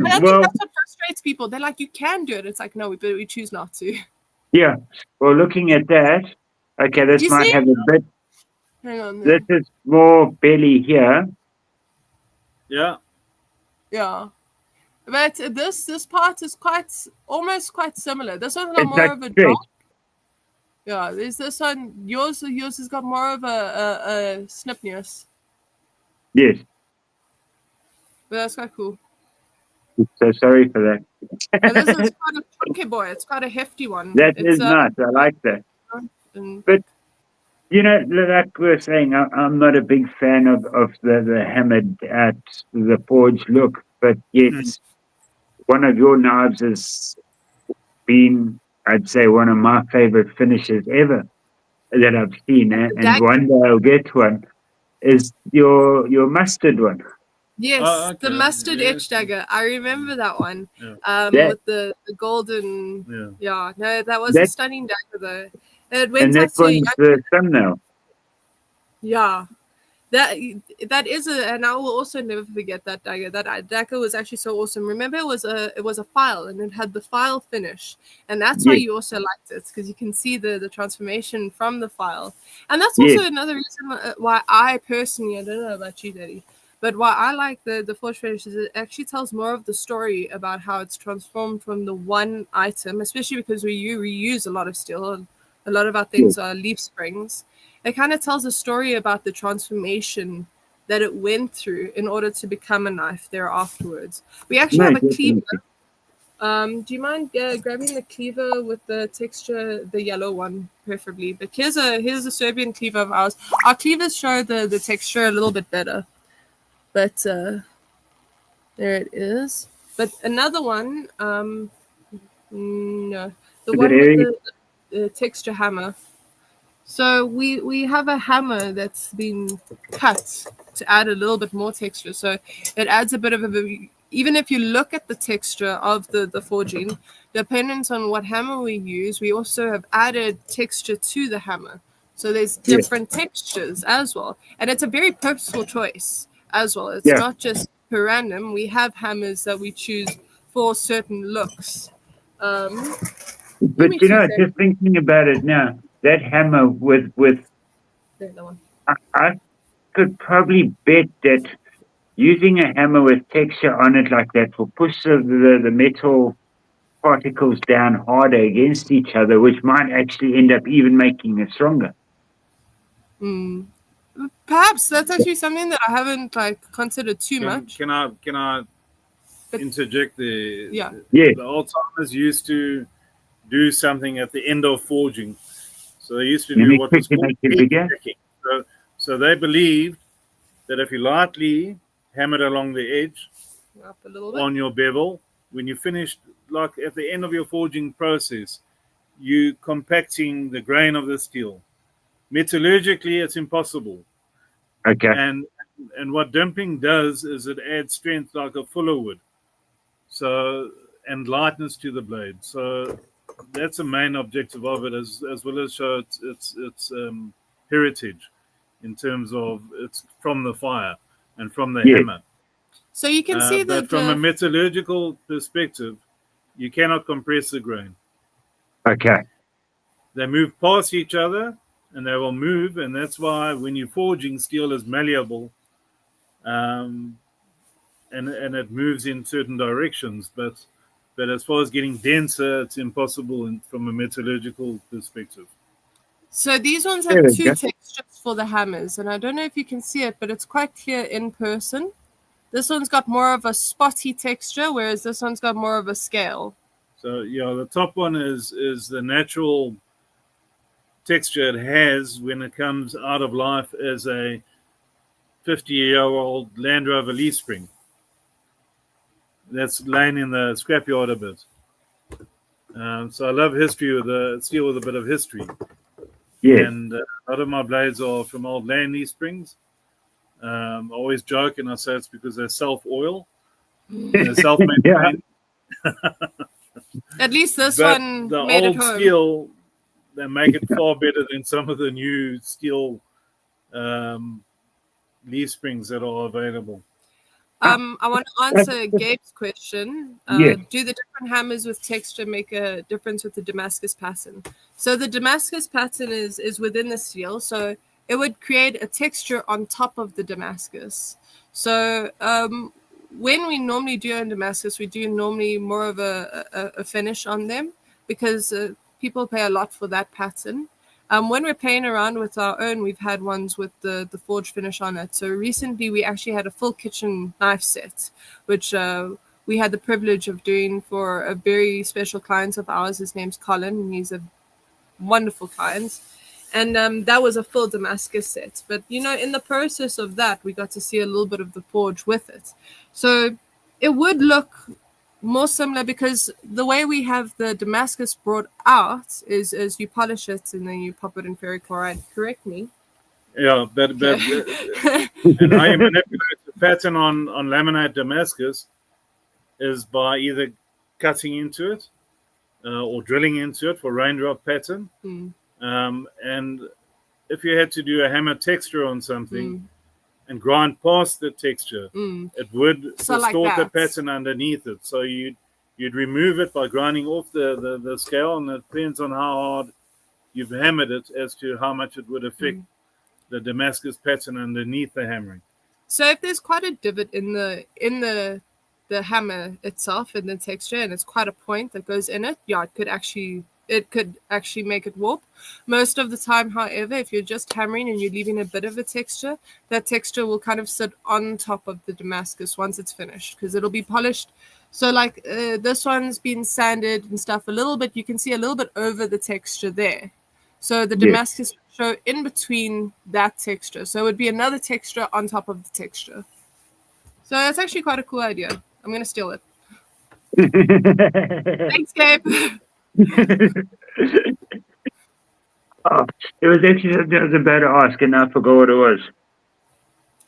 that's what frustrates people. They're like, you can do it. It's like, no, but we choose not to. Yeah. Well, looking at that, okay, this might have a bit. Hang on. This is more belly here. Yeah. Yeah. But this part is almost quite similar. This one's got more of a drop. Yeah, there's this one. Yours has got more of a snipness. Yes. But that's quite cool. So sorry for that. And this is quite a chunky boy. It's quite a hefty one. That is nice. I like that. But you know, like we were saying, I'm not a big fan of the hammered at the forged look. But yes, one of your knives is been, I'd say, one of my favorite finishes ever that I've seen. And That- one day I'll get one. Is your mustard one? Yes, okay. the mustard Yeah. edge dagger. I remember that one. Yeah. With the golden. Yeah. No, that was a stunning dagger though. It And went that out to one's the thumbnail. yeah. That is and I will also never forget that dagger. That dagger was actually so awesome. Remember, it was a file, and it had the file finish, and that's why Yes. you also liked it, because you can see the transformation from the file, and that's Yes. also another reason why I personally, I don't know about you, Daddy, but why I like the forge finish is it actually tells more of the story about how it's transformed from the one item, especially because we reuse a lot of steel, and a lot of our things are leaf springs. It kind of tells a story about the transformation that it went through in order to become a knife there afterwards. We actually have a definitely. cleaver. Do you mind grabbing the cleaver with the texture, the yellow one, preferably? But here's a Serbian cleaver of ours. Our cleavers show the texture a little bit better, but there it is. But another one, no, the Is one it with Eric? the texture hammer. So we have a hammer that's been cut to add a little bit more texture. So it adds a bit of even if you look at the texture of the forging, depending on what hammer we use, we also have added texture to the hammer. So there's different textures as well. And it's a very purposeful choice as well. It's not just per random. We have hammers that we choose for certain looks. But you know, just thinking about it now, that hammer with I could probably bet that using a hammer with texture on it like that will push the metal particles down harder against each other, which might actually end up even making it stronger. Perhaps that's actually something that I haven't considered too much. Can I interject there? Yeah. The old timers used to do something at the end of forging. So they used to do what was called edge checking. So they believed that if you lightly hammered along the edge up a little bit on your bevel, when you finished, like at the end of your forging process, you compacting the grain of the steel. Metallurgically, it's impossible. Okay. And what damping does is it adds strength like a fuller wood. So, and lightness to the blade. So that's the main objective of it, as well as show its heritage in terms of it's from the fire and from the hammer. So you can see that from a metallurgical perspective, you cannot compress the grain. Okay. They move past each other, and they will move, and that's why when you're forging, steel is malleable, and it moves in certain directions. But as far as getting denser, it's impossible from a metallurgical perspective. So these ones have two textures for the hammers, and I don't know if you can see it, but it's quite clear in person. This one's got more of a spotty texture, whereas this one's got more of a scale. So yeah, the top one is the natural texture it has when it comes out of life as a 50-year-old Land Rover leaf spring that's laying in the scrapyard a bit. So I love history with the steel with a bit of history. Yeah. And a lot of my blades are from old land leaf springs. I always joke and I say it's because they're self-oil. They're self-maintained. At least this but one the made old it home. steel, they make it far better than some of the new steel leaf springs that are available. I want to answer Gabe's question. Do the different hammers with texture make a difference with the Damascus pattern? So the Damascus pattern is within the steel, so it would create a texture on top of the Damascus. So when we normally do in Damascus, we do normally more of a finish on them because people pay a lot for that pattern. When we're playing around with our own, we've had ones with the forge finish on it. So recently we actually had a full kitchen knife set, which we had the privilege of doing for a very special client of ours. His name's Colin, and he's a wonderful client. And that was a full Damascus set. But, in the process of that, we got to see a little bit of the forge with it. So it would look more similar because the way we have the Damascus brought out is you polish it and then you pop it in ferrochloride. Correct me. Yeah, but and how you manipulate the pattern on laminate Damascus is by either cutting into it or drilling into it for raindrop pattern. And if you had to do a hammer texture on something and grind past the texture, it would distort the pattern underneath it. So you'd remove it by grinding off the scale, and it depends on how hard you've hammered it as to how much it would affect the Damascus pattern underneath the hammering. So if there's quite a divot in the hammer itself in the texture, and it's quite a point that goes in it, yeah, it could actually make it warp. Most of the time, however, if you're just hammering and you're leaving a bit of a texture, that texture will kind of sit on top of the Damascus once it's finished, because it'll be polished. So like this one's been sanded and stuff a little bit. You can see a little bit over the texture there. So the Damascus show in between that texture. So it would be another texture on top of the texture. So that's actually quite a cool idea. I'm going to steal it. Thanks, Gabe. It was actually something I was about to ask, and I forgot what it was.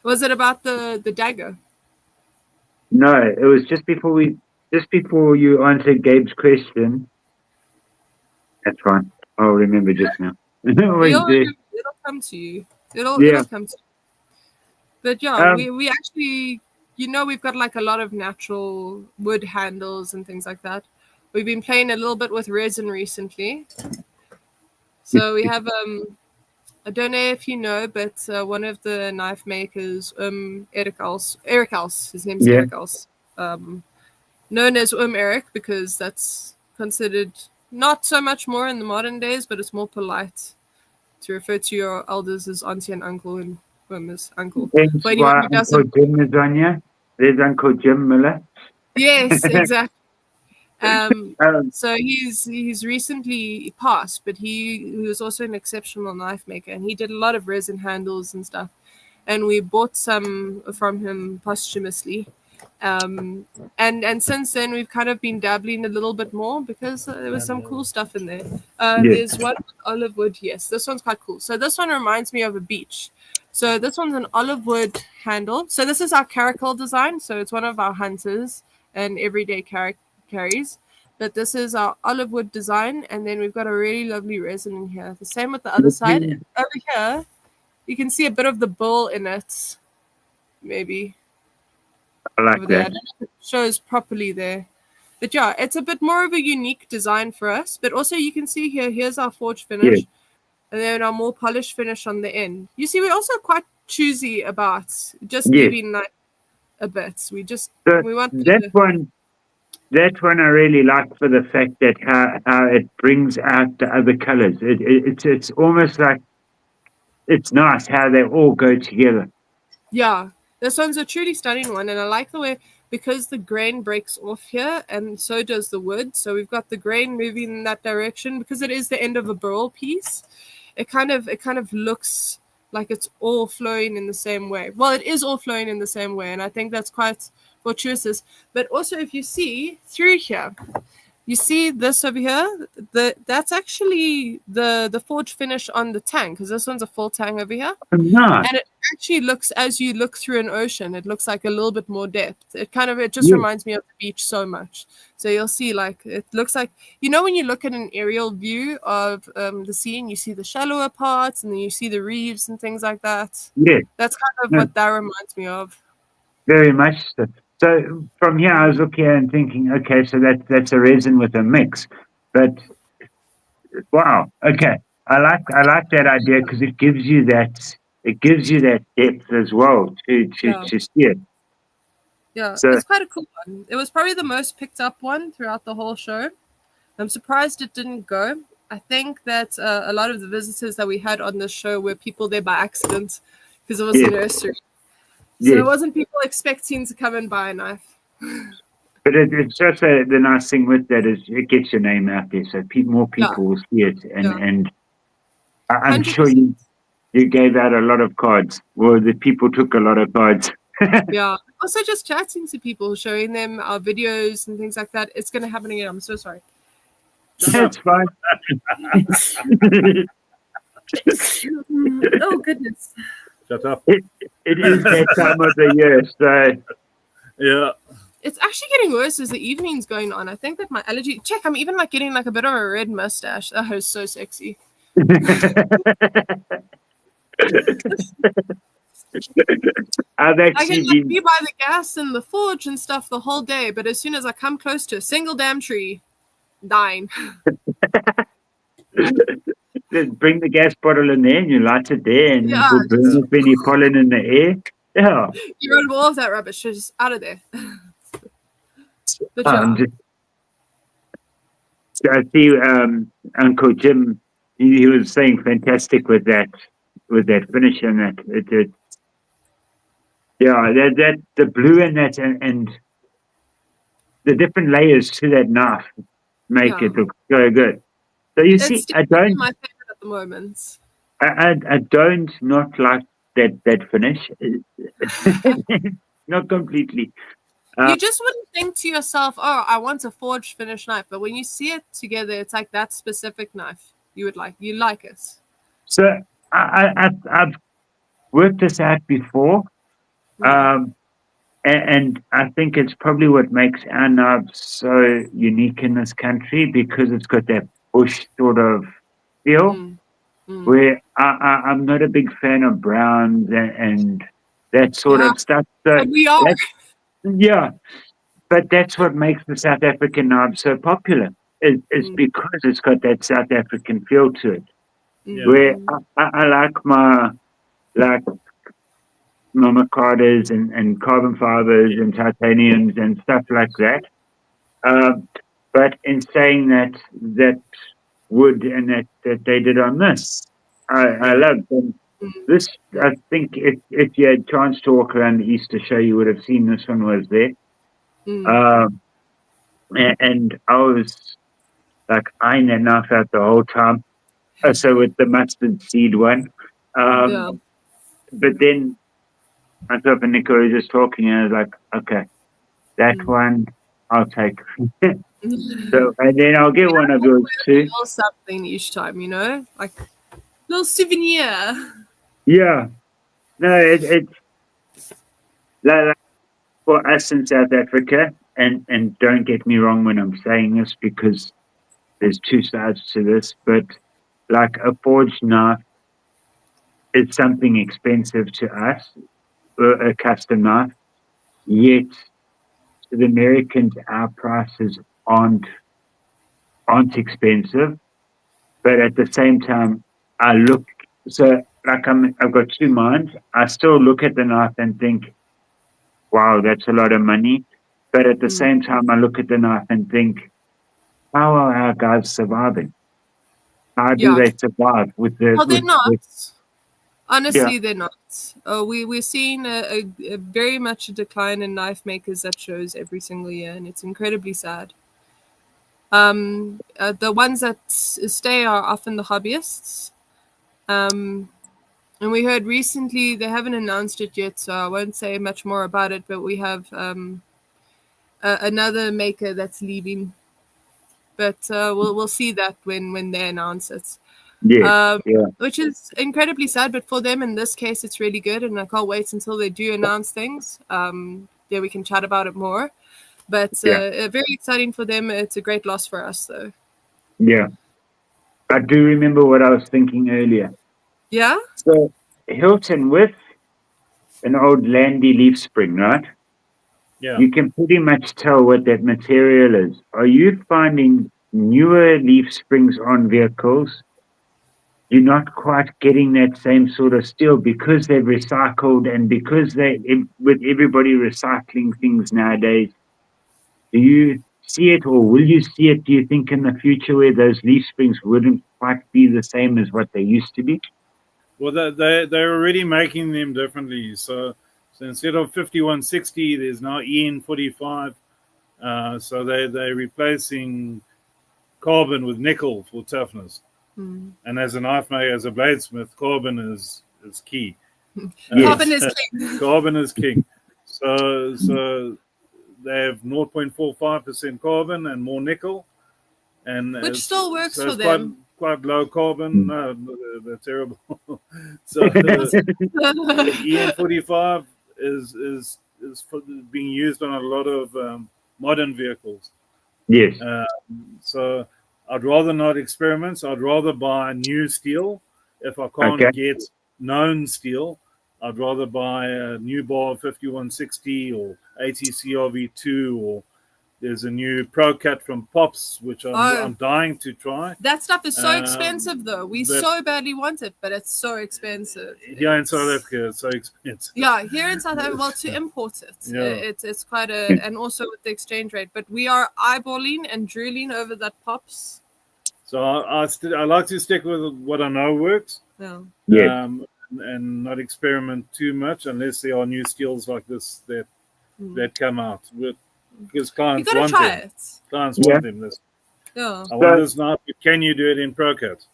Was it about the dagger? No, it was just before you answered Gabe's question. That's fine. I'll remember just now. It'll come to you. It'll come to you. But yeah, we actually, we've got like a lot of natural wood handles and things like that. We've been playing a little bit with resin recently. So we have, I don't know if you know, but one of the knife makers, Eric Howz, his name's Eric Howz, known as Eric because that's considered not so much more in the modern days, but it's more polite to refer to your elders as auntie and uncle and as uncle. For anyone who doesn't, Jim is on you. There's Uncle Jim Miller. Yes, exactly. So he's recently passed, but he was also an exceptional knife maker, and he did a lot of resin handles and stuff. And we bought some from him posthumously. And since then we've kind of been dabbling a little bit more because there was some cool stuff in there. There's one with olive wood. Yes, this one's quite cool. So this one reminds me of a beach. So this one's an olive wood handle. So this is our caracal design. So it's one of our hunters and everyday carries. But this is our olive wood design, and then we've got a really lovely resin in here. The same with the other side. Over here, you can see a bit of the bull in it, maybe. I like that. I don't know if it shows properly there. But yeah, it's a bit more of a unique design for us. But also you can see here's our forge finish. And then our more polished finish on the end. You see, we're also quite choosy about just giving like a bit. We want that one I really like for the fact that how it brings out the other colors. It's almost like it's nice how they all go together. Yeah. This one's a truly stunning one, and I like the way, because the grain breaks off here, and so does the wood. So we've got the grain moving in that direction because it is the end of a burl piece. It kind of looks like it's all flowing in the same way. Well, it is all flowing in the same way, and I think that's quite fortuitous. But also, if you see through here, you see this over here. That's actually the forge finish on the tang, because this one's a full tang over here. Nice. And it actually looks, as you look through an ocean, it looks like a little bit more depth. It just reminds me of the beach so much. So you'll see, like, it looks like, when you look at an aerial view of the sea and you see the shallower parts and then you see the reefs and things like that. Yeah. That's kind of what that reminds me of. Very much so. So from here, I was looking at and thinking, okay, so that's a resin with a mix. But wow, okay, I like that idea because it gives you that depth as well to see it. Yeah, so it's quite a cool one. It was probably the most picked up one throughout the whole show. I'm surprised it didn't go. I think that a lot of the visitors that we had on this show were people there by accident because it was a nursery. So it wasn't people expecting to come and buy a knife. But it's just the nice thing with that is it gets your name out there, so more people will see it. And I'm 100%. Sure you gave out a lot of cards. Well, the people took a lot of cards. Yeah, also just chatting to people, showing them our videos and things like that. It's going to happen again. I'm so sorry. That's fine. Oh, goodness. Shut up. It is that time of the year, so Yeah. It's actually getting worse as the evening's going on. I think that my allergy... Check, I'm even like getting like a bit of a red mustache. That is so sexy. I've I actually can like, been be by the gas and the forge and stuff the whole day, but as soon as I come close to a single damn tree, dying. just bring the gas bottle in there and you light it there and Yeah, it will burn off any pollen in the air. Yeah. You wrote all of that rubbish. Just out of there. But I'm yeah. just, I see Uncle Jim, he was saying fantastic with that finish and that. That the blue in that and the different layers to that knife make it look so good. So you see, It's definitely my favorite at the moment. I don't not like that finish. Not completely. You just wouldn't think to yourself, oh, I want a forged finish knife. But when you see it together, it's like that specific knife you like it. So I've worked this out before, and I think it's probably what makes our knives so unique in this country because it's got that bush sort of feel. Where I'm not a big fan of browns and that sort of stuff. So and we are. Yeah, but that's what makes the South African knife so popular. Is because it's got that South African feel to it. Where I like my micartas and carbon fibers and titaniums and stuff like that. But in saying that wood and that they did on this, I love them. This, I think, if you had a chance to walk around the Easter show, you would have seen this one was there. And I was like eyeing that knife out the whole time. So with the mustard seed one. But then myself and Nico were just talking, and I was like, okay, that one I'll take. So, and then I'll get one of yours too. A little something each time, like a little souvenir. Yeah. No, it's like for us in South Africa, and don't get me wrong when I'm saying this because there's two sides to this, but like a forged knife is something expensive to us, a custom knife, yet to the Americans, our prices aren't expensive. But at the same time, I've got two minds. I still look at the knife and think, wow, that's a lot of money. But at the same time, I look at the knife and think, how are our guys surviving? How do they survive with the? Well, they're not. Honestly, they're not. We're seeing a very much a decline in knife makers that shows every single year, and it's incredibly sad. The ones that stay are often the hobbyists. And we heard recently, they haven't announced it yet, so I won't say much more about it, but we have another maker that's leaving. But we'll see that when they announce it. Which is incredibly sad, but for them in this case, it's really good, and I can't wait until they do announce things. We can chat about it more. But very exciting for them. It's a great loss for us, though. Yeah. I do remember what I was thinking earlier. Yeah? So Hilton with an old Landy leaf spring, right? Yeah. You can pretty much tell what that material is. Are you finding newer leaf springs on vehicles? You're not quite getting that same sort of steel because they've recycled and because with everybody recycling things nowadays. Do you see it or will you see it, do you think, in the future where those leaf springs wouldn't quite be the same as what they used to be? Well, they're already making them differently. So instead of 5160, there's now EN45. So they're replacing carbon with nickel for toughness. And as a knife maker, as a bladesmith, carbon is key. Carbon is king. Carbon is king. So they have 0.45% carbon and more nickel, and Which still works so for it's them. quite low carbon. No, they're terrible. So EN45 is being used on a lot of modern vehicles. Yes. So I'd rather not experiment. So I'd rather buy new steel. If I can't get known steel, I'd rather buy a new bar 5160 or 80 CRV2, or there's a new Pro Cut from Pops, which I'm dying to try. That stuff is so expensive, though. We so badly want it, but it's so expensive. Here in South Africa, it's so expensive. Yeah, here in South Africa, well, to import it, it's quite a, and also with the exchange rate. But we are eyeballing and drooling over that Pops. So I like to stick with what I know works. Yeah. And not experiment too much unless there are new steels like this that come out with, because clients want them. Clients want them. I want this now, but can you do it in ProCut?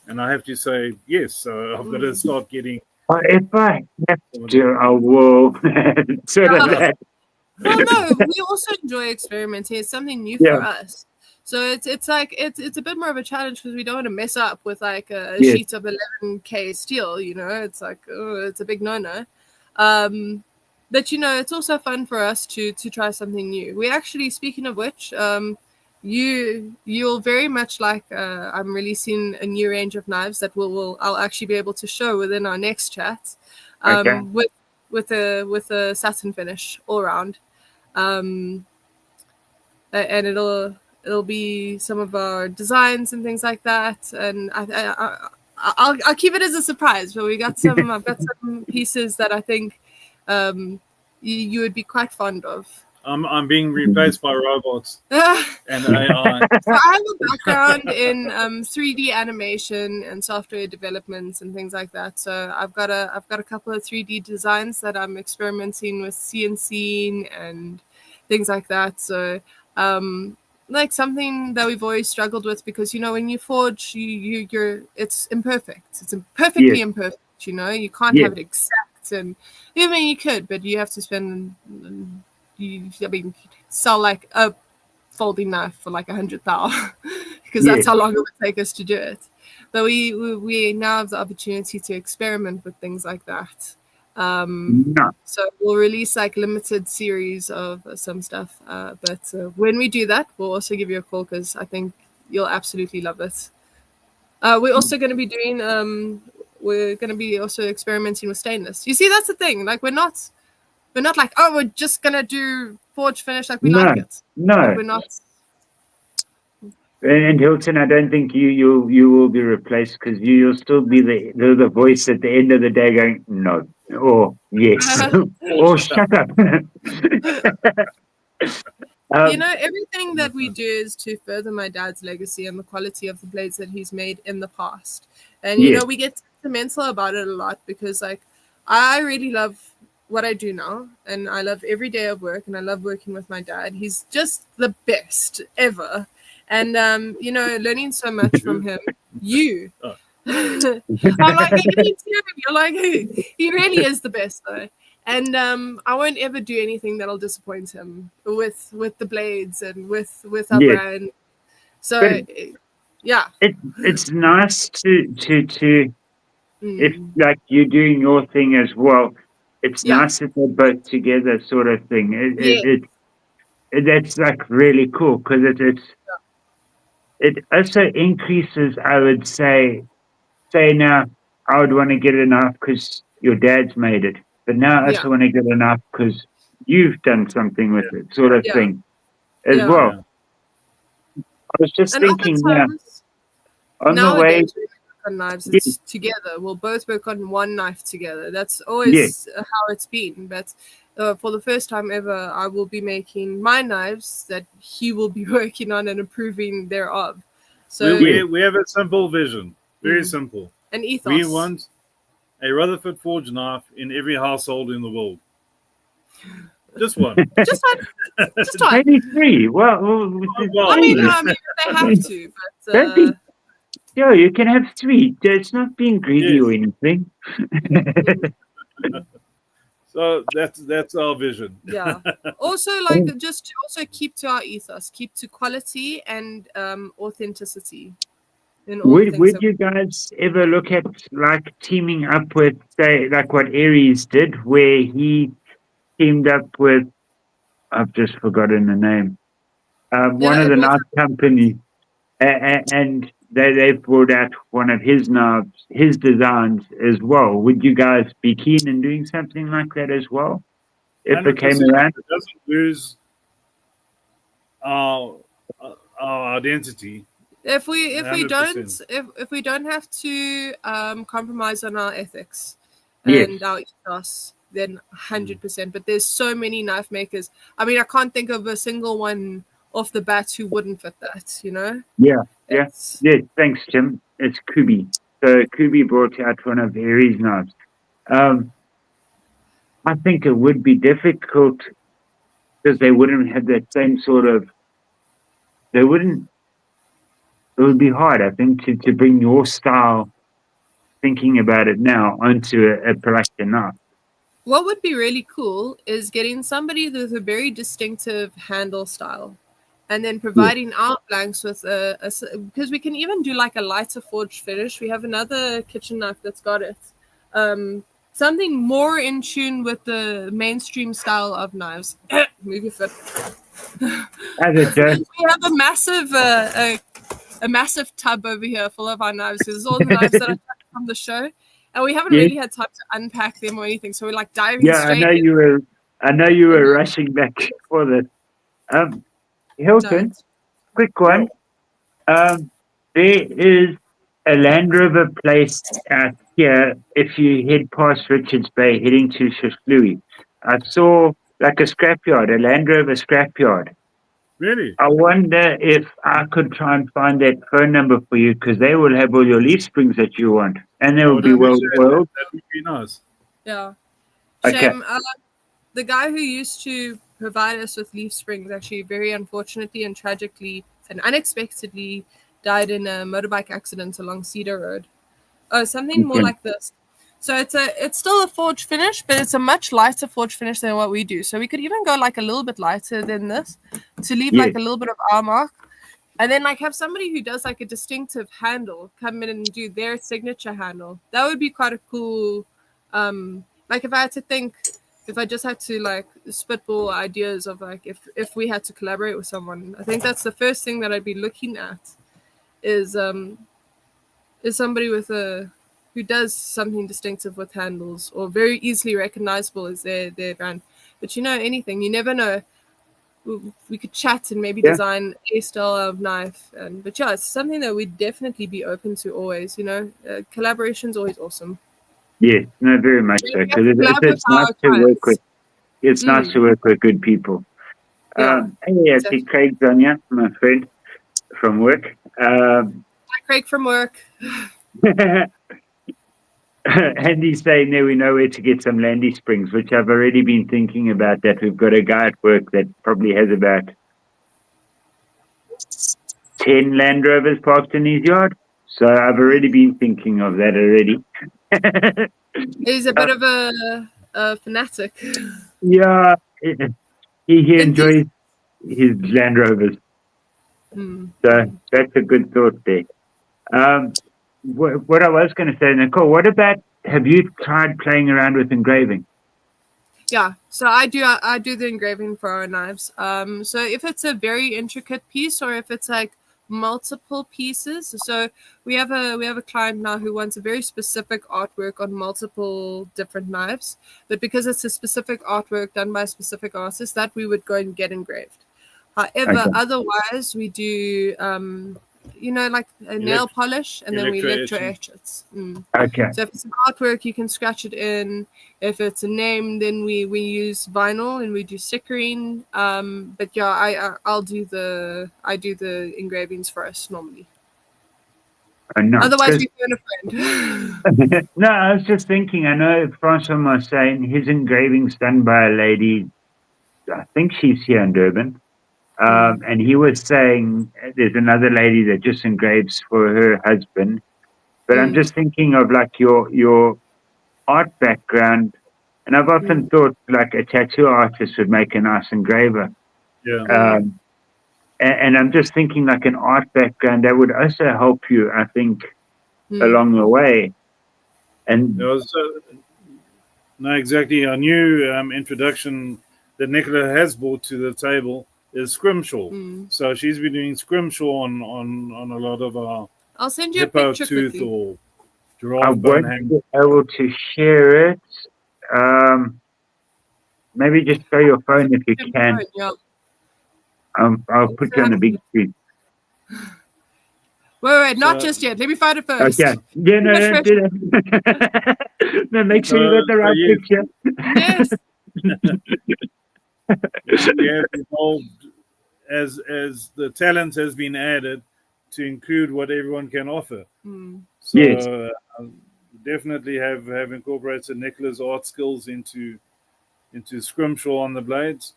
And I have to say yes. So I've got to start getting. If I have to, I will sort of that. Well, no, we also enjoy experimenting. It's something new for us. So it's like it's a bit more of a challenge because we don't want to mess up with like a sheet of 11K steel. You know, it's like it's a big no-no. But you know, it's also fun for us to try something new. We actually, speaking of which, you'll very much like. I'm releasing a new range of knives that I'll actually be able to show within our next chat. With a satin finish all around, and it'll be some of our designs and things like that. And I'll keep it as a surprise. But I've got some pieces that I think you would be quite fond of. I'm being replaced by robots and AI. So I have a background in 3D animation and software development and things like that. So I've got a couple of 3D designs that I'm experimenting with CNC and things like that. So like something that we've always struggled with, because you know when you forge, it's imperfect. It's perfectly imperfect. You know, you can't have it exact, and I mean you could, but you have to spend. Sell like a folding knife for like 100,000 because that's how long it would take us to do it. But we now have the opportunity to experiment with things like that. So we'll release like limited series of some stuff. But when we do that, we'll also give you a call because I think you'll absolutely love it. We're also going to be doing. We're going to be also experimenting with stainless. You see, that's the thing. Like we're not like, oh, we're just gonna do forge finish. Like we like it. No, but we're not. And Hilton, I don't think you will be replaced because you'll still be the voice at the end of the day going no or yes or shut up. You know, everything that we do is to further my dad's legacy and the quality of the blades that he's made in the past. And you know, we get sentimental about it a lot because like I really love what I do now, and I love every day of work, and I love working with my dad. He's just the best ever, and you know, learning so much from him. I'm like, you're like, he really is the best though, and I won't ever do anything that'll disappoint him with the blades and with our brand. So it's nice to if like you're doing your thing as well. It's nice that they're both together, sort of thing. That's like really cool because it also increases. I would say now I would want to get a knife because your dad's made it, but now I also want to get a knife because you've done something with it, sort of thing, as well. I was just thinking on the way. On knives together, we'll both work on one knife together. That's always how it's been, but for the first time ever I will be making my knives that he will be working on and approving thereof. So we have a simple vision, very simple, an ethos. We want a Rutherford forged knife in every household in the world. Just one. Just one. Maybe three. Well, I mean, they have to, but yeah, you can have three. It's not being greedy or anything. So So that's our vision. Yeah. Also, like, just to also keep to our ethos, keep to quality and authenticity in all the things. Would you guys ever look at like teaming up with, say, like what Aries did, where he teamed up with, I've just forgotten the name, one of it the was knife companies, and they brought out one of his knives, his designs as well. Would you guys be keen in doing something like that as well, if it came 100%. around? It doesn't lose our identity. if we 100%. don't have to compromise on our ethics Yes. and our ethos, then 100%. But there's so many knife makers. I mean, I can't think of a single one off the bat who wouldn't fit that. You know? Yeah. It's- Yes, thanks, Tim. It's Kubi. So Kubi brought out one of Aries knives. I think it would be difficult because they wouldn't have that same sort of. They wouldn't. It would be hard, I think, to bring your style, thinking about it now, onto a production knife. What would be really cool is getting somebody with a very distinctive handle style, and then providing our blanks with because we can even do like a lighter forged finish. We have another kitchen knife that's got it. Something more in tune with the mainstream style of knives. Move your foot. We have a massive a massive tub over here full of our knives. There's all the knives that are from the show, and we haven't really had time to unpack them or anything. So we're like diving straight in. I know you were rushing back for that. Hilton, quick one. There is a Land Rover place out here if you head past Richards Bay heading to Shushlui. I saw like a scrapyard, a Land Rover scrapyard. Really? I wonder if I could try and find that phone number for you, because they will have all your leaf springs that you want, and they will be well oiled. That would be nice. Yeah. Okay. Shame. The guy who used to provide us with leaf springs actually very unfortunately and tragically and unexpectedly died in a motorbike accident along Cedar Road. Oh, something more like this. So it's still a forged finish, but it's a much lighter forged finish than what we do. So we could even go like a little bit lighter than this to leave like a little bit of our mark. And then like have somebody who does like a distinctive handle come in and do their signature handle. That would be quite a cool like if I had to think, if I just had to like spitball ideas of like if we had to collaborate with someone, I think that's the first thing that I'd be looking at is somebody with who does something distinctive with handles or very easily recognizable as their brand. But you know, anything, you never know. We could chat and maybe design a style of knife, but yeah, it's something that we'd definitely be open to always. You know, collaboration's always awesome. Yeah, no, very much so, because it's nice to work with. It's nice to work with good people. Yeah, hey, I see Craig's on you, my friend from work. Hi, Craig from work. And he's saying there we know where to get some Landy Springs, which I've already been thinking about. That we've got a guy at work that probably has about 10 Land Rovers parked in his yard. So I've already been thinking of that already. He's a bit of a fanatic. Yeah, he enjoys his Land Rovers. So that's a good thought there. What I was going to say, Nicole, what about, have you tried playing around with engraving? Yeah, so I do the engraving for our knives. So if it's a very intricate piece or if it's like multiple pieces, so we have a client now who wants a very specific artwork on multiple different knives, but because it's a specific artwork done by a specific artist, that we would go and get engraved. However, otherwise we do like a nail polish and then we electro etch it. Okay. So if it's an artwork, you can scratch it in. If it's a name, then we use vinyl and we do stickering. But yeah, I do the engravings for us normally. Otherwise, we phone a friend. No, I was just thinking. I know Francois was saying his engraving's done by a lady. I think she's here in Durban. And he was saying there's another lady that just engraves for her husband. But I'm just thinking of like your art background And I've often thought like a tattoo artist would make a nice engraver. Yeah. And I'm just thinking like an art background that would also help you, I think, along the way. And There was no, exactly. Our new introduction that Nicola has brought to the table is scrimshaw. So she's been doing scrimshaw on a lot of our I'll send you a hippo picture tooth quickly. or I giraffe bone won't hang. be able to share it. Maybe just show your phone if you can. Yeah. I'll put you on the big screen. Wait, not So- just yet. Let me find it first. Okay. Yeah, no, Much don't do that. No, make sure you got the right yes. picture. Yes. We have evolved as the talent has been added to include what everyone can offer. So Yes. definitely have incorporated Nicola's art skills into scrimshaw on the blades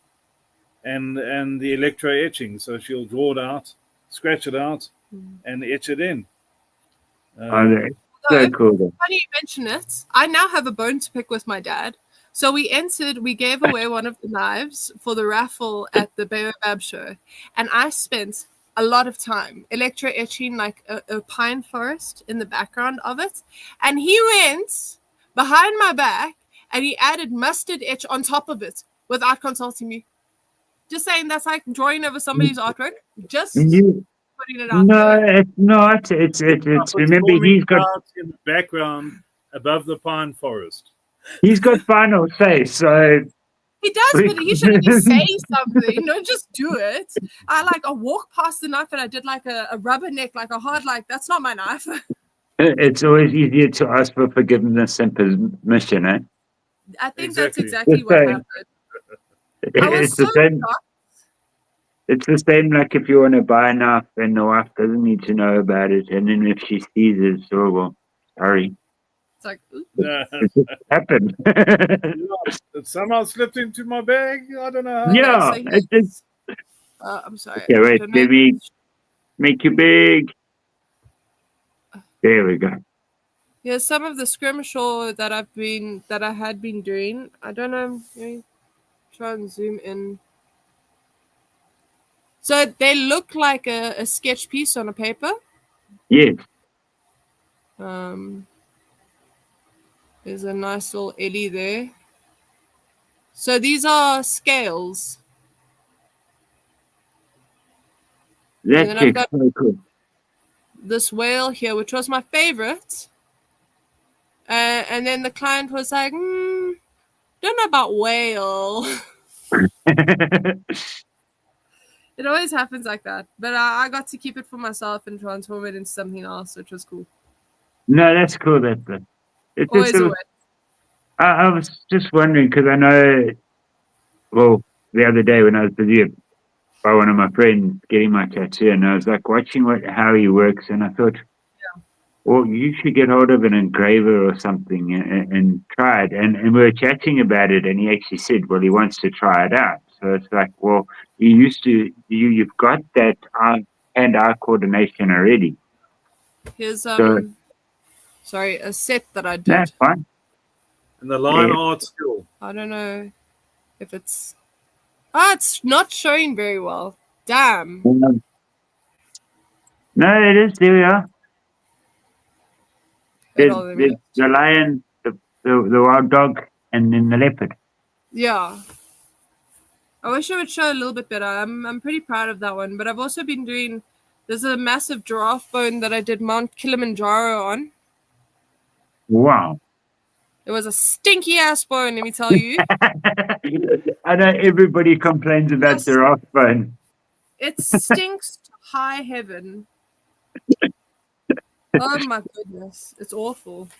and the electro etching. So she'll draw it out, scratch it out, and etch it in. Oh, so cool. Funny you mention it. I now have a bone to pick with my dad. So we gave away one of the knives for the raffle at the Baobab show. And I spent a lot of time electro etching like a pine forest in the background of it. And he went behind my back and he added mustard etch on top of it without consulting me. Just saying that's like drawing over somebody's artwork. Just putting it out No, there. it's not. It's remember he's got in the background above the pine forest. final say, so He does, but he should at least say something. Don't just do it. I walk past the knife and I did like a rubber neck, like a hard, like that's not my knife. it's always easier to ask for forgiveness and permission, eh? I think Exactly. that's exactly The what same. happened. I was It's the so same. shocked. It's the same like if you want to buy a knife and the wife doesn't need to know about it, and then if she sees it, oh well, sorry, It's like, ooh. it just happened. It somehow slipped into my bag. I don't know how. Yeah, so it just. I'm sorry. Okay, wait, Don't let me make you big. There we go. Yeah, some of the skirmishaw that I had been doing. I don't know. Let me try and zoom in. So they look like a sketch piece on a paper. Yes. There's a nice little eddy there. So these are scales. That's then I've got so cool. this whale here, which was my favorite. And then the client was like, don't know about whale. It always happens like that. But I got to keep it for myself and transform it into something else, which was cool. No, that's cool. That's good. Always a way. I was just wondering because I know, well, the other day when I was busy by one of my friends getting my tattoo, and I was like watching how he works, and I thought, well, you should get hold of an engraver or something and try it. And we were chatting about it, and he actually said, well, he wants to try it out. So it's like, well, you've got that hand-eye coordination already. Here's So, sorry, a set that I did. that's fine. And the line art skill. I don't know if it's it's not showing very well. Damn. No, it is. There we are. The lion, the wild dog, and then the leopard. Yeah. I wish it would show a little bit better. I'm pretty proud of that one. But I've also been doing, there's a massive giraffe bone that I did Mount Kilimanjaro on. Wow. It was a stinky ass bone, let me tell you. I know everybody complains about giraffe bone. It stinks to high heaven. Oh my goodness. It's awful.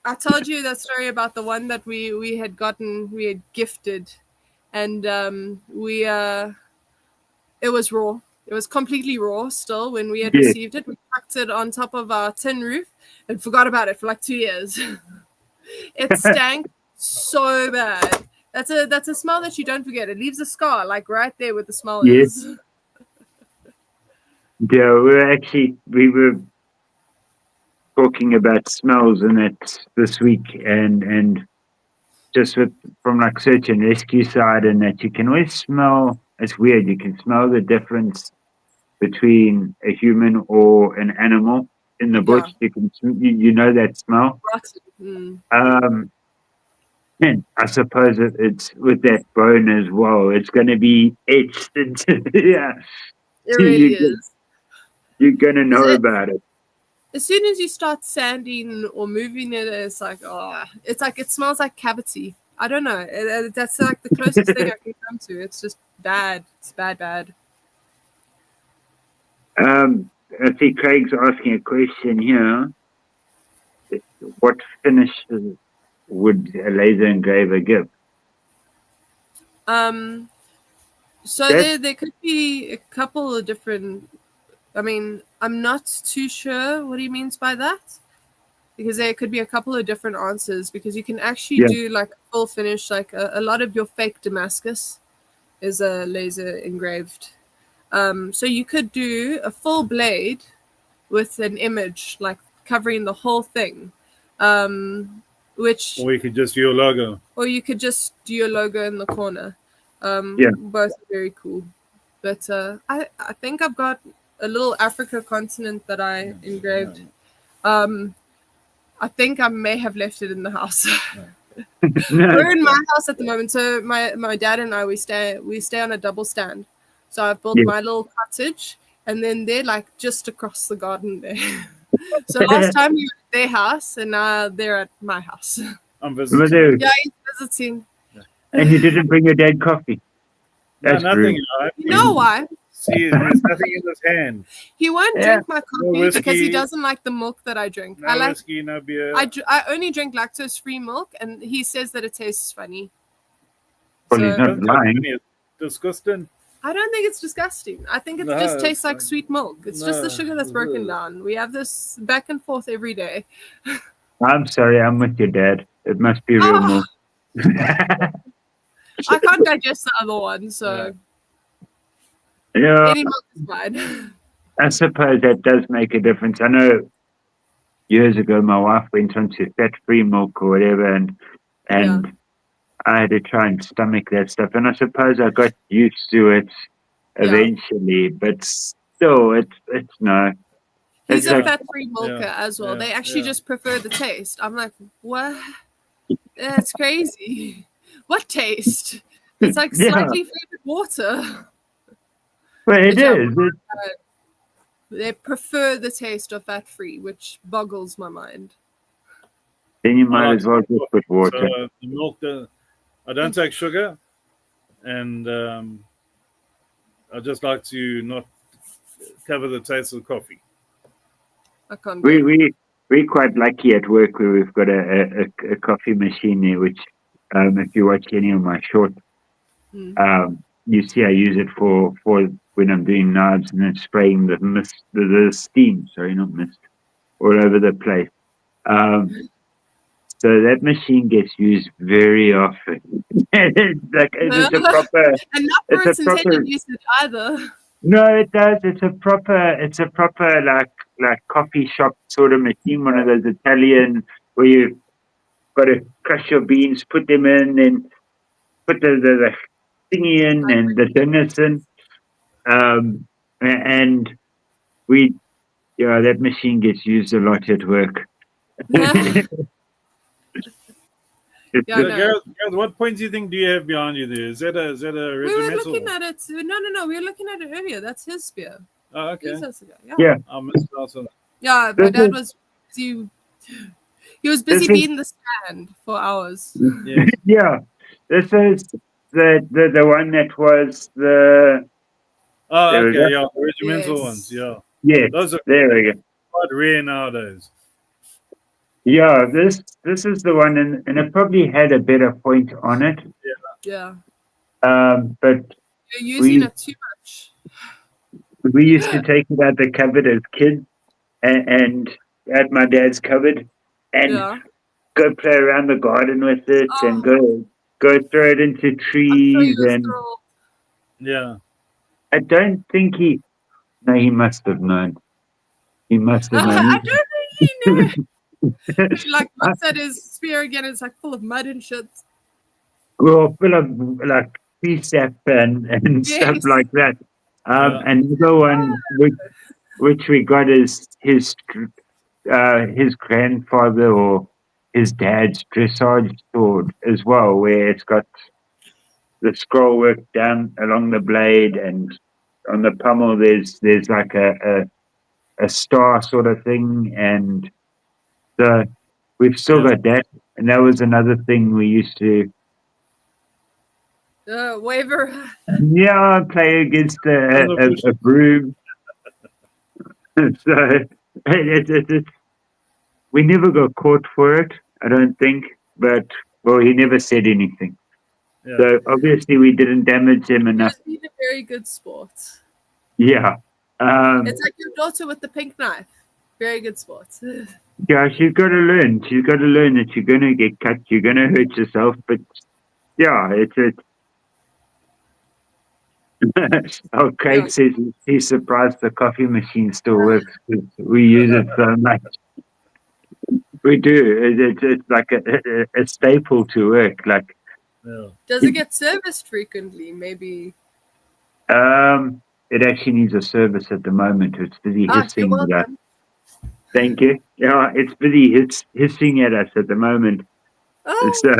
I told you that story about the one that we had gifted, and it was raw. It was completely raw still when we had received it. We packed it on top of our tin roof and forgot about it for like 2 years. It stank so bad. That's a smell that you don't forget. It leaves a scar like right there where the smell is. Yeah, we were talking about smells and that this week, and just from like search and rescue side, and that you can always smell. It's weird. You can smell the difference between a human or an animal in the bush. You can you know that smell. And I suppose it's with that bone as well. It's going to be etched into It really is. You're going to know about it. As soon as you start sanding or moving it, it's like it smells like cavity. I don't know. That's like the closest thing I can come to. It's just bad. It's bad. I see Craig's asking a question here. What finish would a laser engraver give? So there could be a couple of different. I mean, I'm not too sure what he means by that, because there could be a couple of different answers, because you can actually do like a full finish, like a lot of your fake Damascus is a laser engraved. So you could do a full blade with an image like covering the whole thing, or you could just do your logo. Or you could just do your logo in the corner. Both are very cool. But I think I've got a little Africa continent that I engraved. I think I may have left it in the house. We're in my house at the moment. So my dad and I, we stay on a double stand. So I've built my little cottage, and then they're like just across the garden there. So last time you were at their house, and now they're at my house. I'm visiting. Yeah, he's visiting. And you didn't bring your dad coffee? That's nothing. You know why? See, there's nothing in his hand. He won't drink my coffee because he doesn't like the milk that I drink. No whiskey, no beer. I only drink lactose-free milk, and he says that it tastes funny. Well, he's not lying. It's disgusting. I don't think it's disgusting. I think it just tastes like sweet milk. It's just the sugar that's broken down. We have this back and forth every day. I'm sorry, I'm with your dad. It must be real milk. I can't digest the other one, so any milk is fine. I suppose that does make a difference. I know years ago my wife went on to fat-free milk or whatever, and I had to try and stomach that stuff. And I suppose I got used to it eventually, but still, it's no. He's a fat-free milker as well. They actually just prefer the taste. I'm like, what? That's crazy. What taste? It's like slightly flavored water. Well, it is. They prefer the taste of fat-free, which boggles my mind. Then you might as well just put water. So, the milk, I don't take sugar, and I just like to not cover the taste of coffee. I can't. We're quite lucky at work where we've got a coffee machine there, which if you watch any of my shorts, you see I use it for when I'm doing knives and then spraying the mist, the steam, sorry, not mist, all over the place. So that machine gets used very often. It's a proper. And not for its intended usage either. No, it does. It's a proper like coffee shop sort of machine, one of those Italian where you've got to crush your beans, put them in, and put the thingy in and the dinners in. And that machine gets used a lot at work. Gareth, what points do you think do you have behind you there? Is that a regimental? We were looking at it. No. We were looking at it earlier. That's his spear. Oh, okay. Yeah. I missed also. Yeah, my dad was busy. He was busy being the stand for hours. Yeah. This is the one that was the. Oh, okay. Yeah, the regimental ones. Yeah. Yeah. Those are there we go. quite rare nowadays. Yeah, this is the one, and it probably had a better point on it. Yeah. But you're using it too much. We used to take it out the cupboard as kids, and at my dad's cupboard, and go play around the garden with it, and go throw it into trees, and I don't think he must have known. He must have known. I don't think he knew. Like looks at his spear again, it's like full of mud and shit. well, full of like PSAP and stuff Yes. like that. Yeah. Another one which we got is his grandfather or his dad's dressage sword as well, where it's got the scroll work down along the blade, and on the pommel there's like a star sort of thing, and so we've still Yeah. got that. And that was another thing we used to Waiver. play against a Unofficial. broom. So we never got caught for it, I don't think, but well, he never said anything. Yeah. So obviously we didn't damage him He enough. was being a very good sport. Yeah. It's like your daughter with the pink knife. Very good sport. Yeah, she's got to learn. She's got to learn that you're going to get cut, you're going to hurt yourself. But yeah, oh, Craig Yeah. says he's surprised the coffee machine still works because we use it so much. We do. It's like a staple to work. Like, Yeah. Does it get serviced frequently? Maybe. it actually needs a service at the moment. It's busy You're hissing at us. welcome. Thank you. Yeah, it's busy hissing at us at the moment. Oh, So,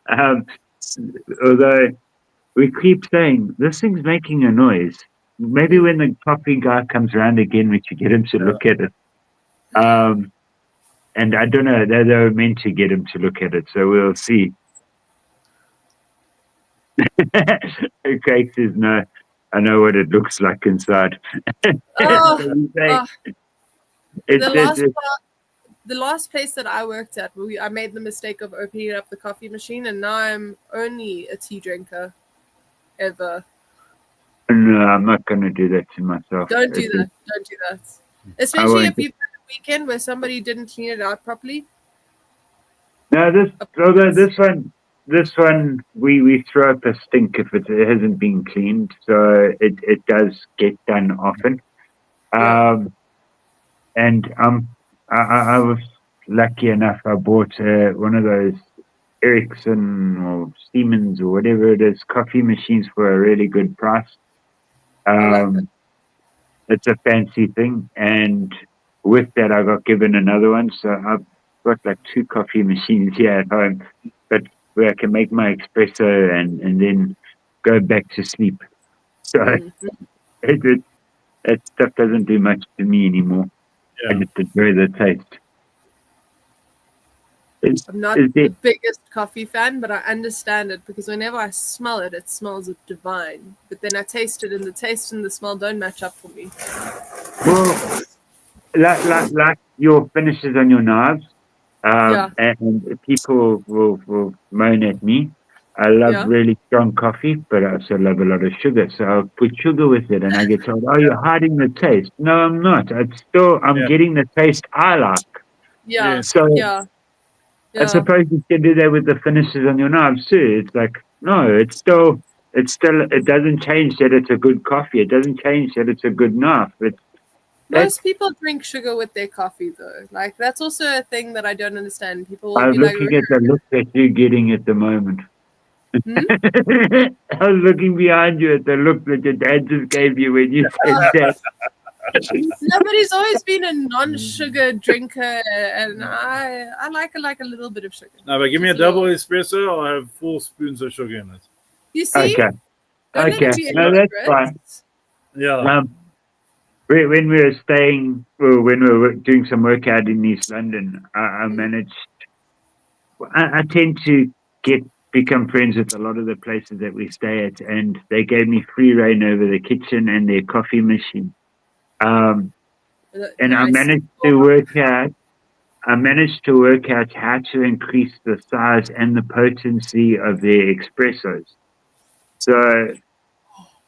um, although we keep saying this thing's making a noise. Maybe when the coffee guy comes around again, we should get him to look at it. And I don't know, they were meant to get him to look at it, so we'll see. Okay, says no. I know what it looks like inside. oh, So we say, oh. it's- The last place that I worked at, I made the mistake of opening up the coffee machine, and now I'm only a tea drinker. Ever. no, I'm not going to do that to myself. Don't do that. Don't do that. Especially if you've had a weekend where somebody didn't clean it out properly. No, this one, we throw up a stink if it hasn't been cleaned, so it does get done often. And I was lucky enough. I bought one of those Ericsson or Siemens or whatever it is coffee machines for a really good price. It's a fancy thing, and with that, I got given another one. So I've got like 2 coffee machines here at home, but where I can make my espresso and then go back to sleep. So that stuff doesn't do much to me anymore. Yeah. I just enjoy the taste. I'm not the biggest coffee fan, but I understand it because whenever I smell it, it smells divine. But then I taste it, and the taste and the smell don't match up for me. Well, like your finishes on your knives, and people will moan at me. I love really strong coffee, but I also love a lot of sugar. So I'll put sugar with it, and I get told, "Oh, you're hiding the taste." No, I'm not. I'm getting the taste I like. Yeah. So I suppose you can do that with the finishes on your knives too. It's like, no, it doesn't change that it's a good coffee. It doesn't change that it's a good knife. Most people drink sugar with their coffee, though. Like, that's also a thing that I don't understand. People will I'm be like, looking at the look that you're getting at the moment. I was looking behind you at the look that your dad just gave you when you said that. Nobody's always been a non-sugar drinker, and I like a little bit of sugar. No, but give me a double espresso. I'll have 4 spoons of sugar in it. You see? Okay. No, that's fine. Yeah. When we were staying, well, when we were doing some work out in East London, I managed. I tend to become friends with a lot of the places that we stay at, and they gave me free reign over the kitchen and their coffee machine. And I managed to work out. How to increase the size and the potency of their espressos. So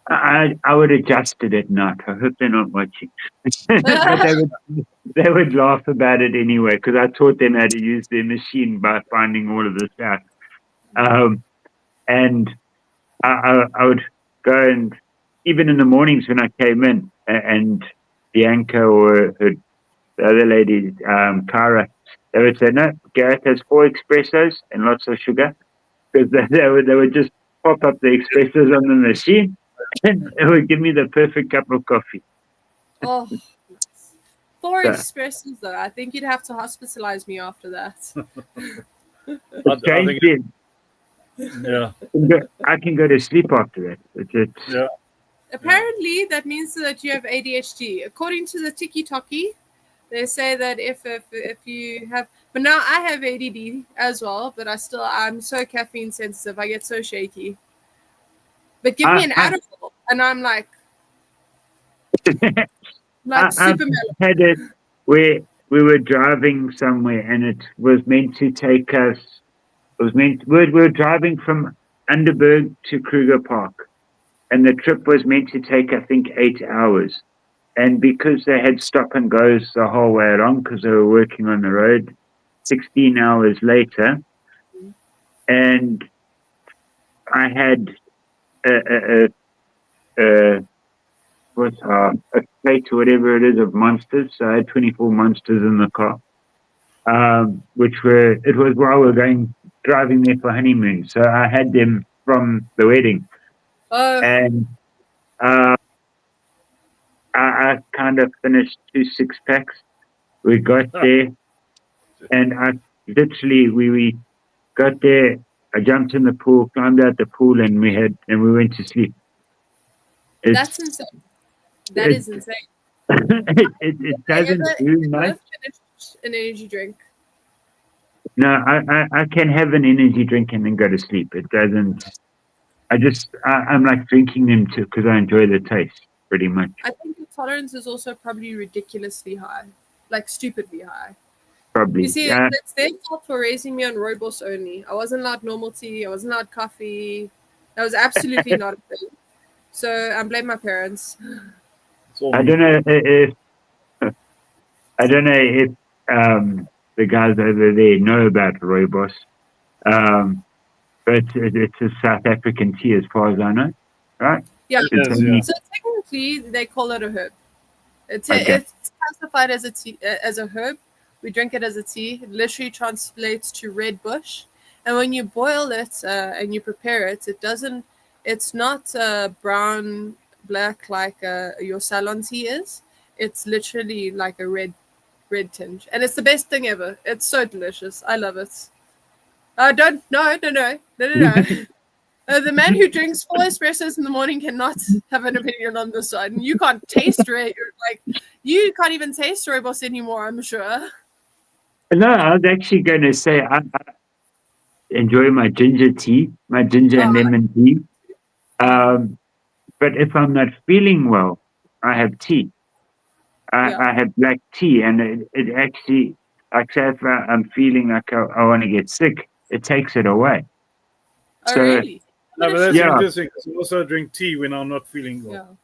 I would adjust it at night. I hope they're not watching. But they would laugh about it anyway, because I taught them how to use their machine by finding all of this out. And I would go, and even in the mornings when I came in, and Bianca or the other lady, Cara, they would say, "No, Gareth has 4 espressos and lots of sugar." because they would just pop up the espressos on the machine, and it would give me the perfect cup of coffee. Oh, 4 Yeah. espressos though. I think you'd have to hospitalize me after that. I think Changed yeah, it. I can go to sleep after that. It's yeah. Apparently, that means that you have ADHD. According to the Tiki Toki, they say that if you have, but now I have ADD as well, but I'm so caffeine sensitive. I get so shaky. But give me an Adderall, and I'm like I've super mellow. had it where we were driving somewhere and it was meant to take us. We were driving from Underberg to Kruger Park, and the trip was meant to take, I think, 8 hours. And because they had stop and goes the whole way along, because they were working on the road, 16 hours later, and I had a plate or whatever it is of monsters. So I had 24 monsters in the car, it was while we were driving there for honeymoon. So I had them from the wedding. And I kind of finished 2 6-packs. We got there, and we got there. I jumped in the pool, climbed out the pool, and we went to sleep. That's insane. That is insane. It doesn't do much. An energy drink. No, I can have an energy drink and then go to sleep. It doesn't. I'm like drinking them too because I enjoy the taste pretty much. I think the tolerance is also probably ridiculously high, like stupidly high. Probably. You see, it's their fault for raising me on rooibos only. I wasn't allowed normal tea. I wasn't allowed coffee. That was absolutely not a thing. So I blame my parents. I don't know if the guys over there know about rooibos, but it's a South African tea as far as I know, right? Yeah. Yeah. So technically, they call it a herb. It's classified as a herb. We drink it as a tea. It literally translates to red bush. And when you boil it and you prepare it, it's not brown, black like your Ceylon tea is. It's literally like a red tinge. And it's the best thing ever. It's so delicious. I love it. No. The man who drinks 4 espressos in the morning cannot have an opinion on this one. You can't taste you can't even taste rooibos anymore, I'm sure. No, I was actually going to say I enjoy my ginger tea, my ginger and lemon tea. But if I'm not feeling well, I have tea. I have black tea, and it actually, like say if I'm feeling like I want to get sick, it takes it away. Oh, really? No, but that's interesting. I also drink tea when I'm not feeling well.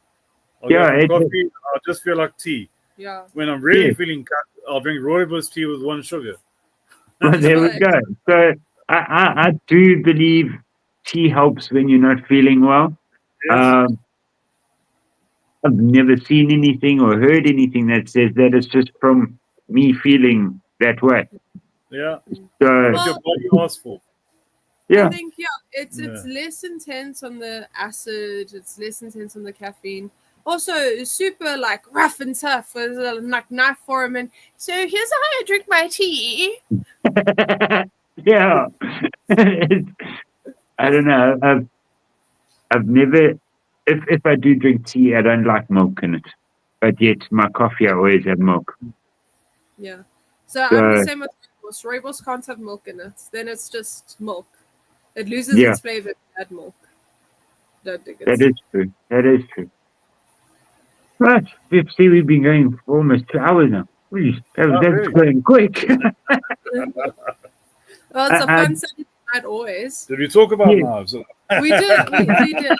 I'll go for coffee. I'll just feel like tea. Yeah. When I'm really feeling cut, I'll drink rooibos tea with 1 sugar. Well, there we go. So I do believe tea helps when you're not feeling well. Yes. I've never seen anything or heard anything that says that it's just from me feeling that way. Yeah. So what your body asks for. I think it's less intense on the acid. It's less intense on the caffeine. Also, super like rough and tough with a knife form. And so here's how I drink my tea. Yeah, I don't know. I've never. If I do drink tea, I don't like milk in it. But yet, my coffee I always have milk. Yeah. So I'm the same with rooibos. Rooibos can't have milk in it. Then it's just milk. It loses its flavor if you add milk. Don't think it's... That is true. Right. We've been going for almost 2 hours now. That's going quick. Well, it's a fun Saturday night always. Did we talk about knives? We did. We did.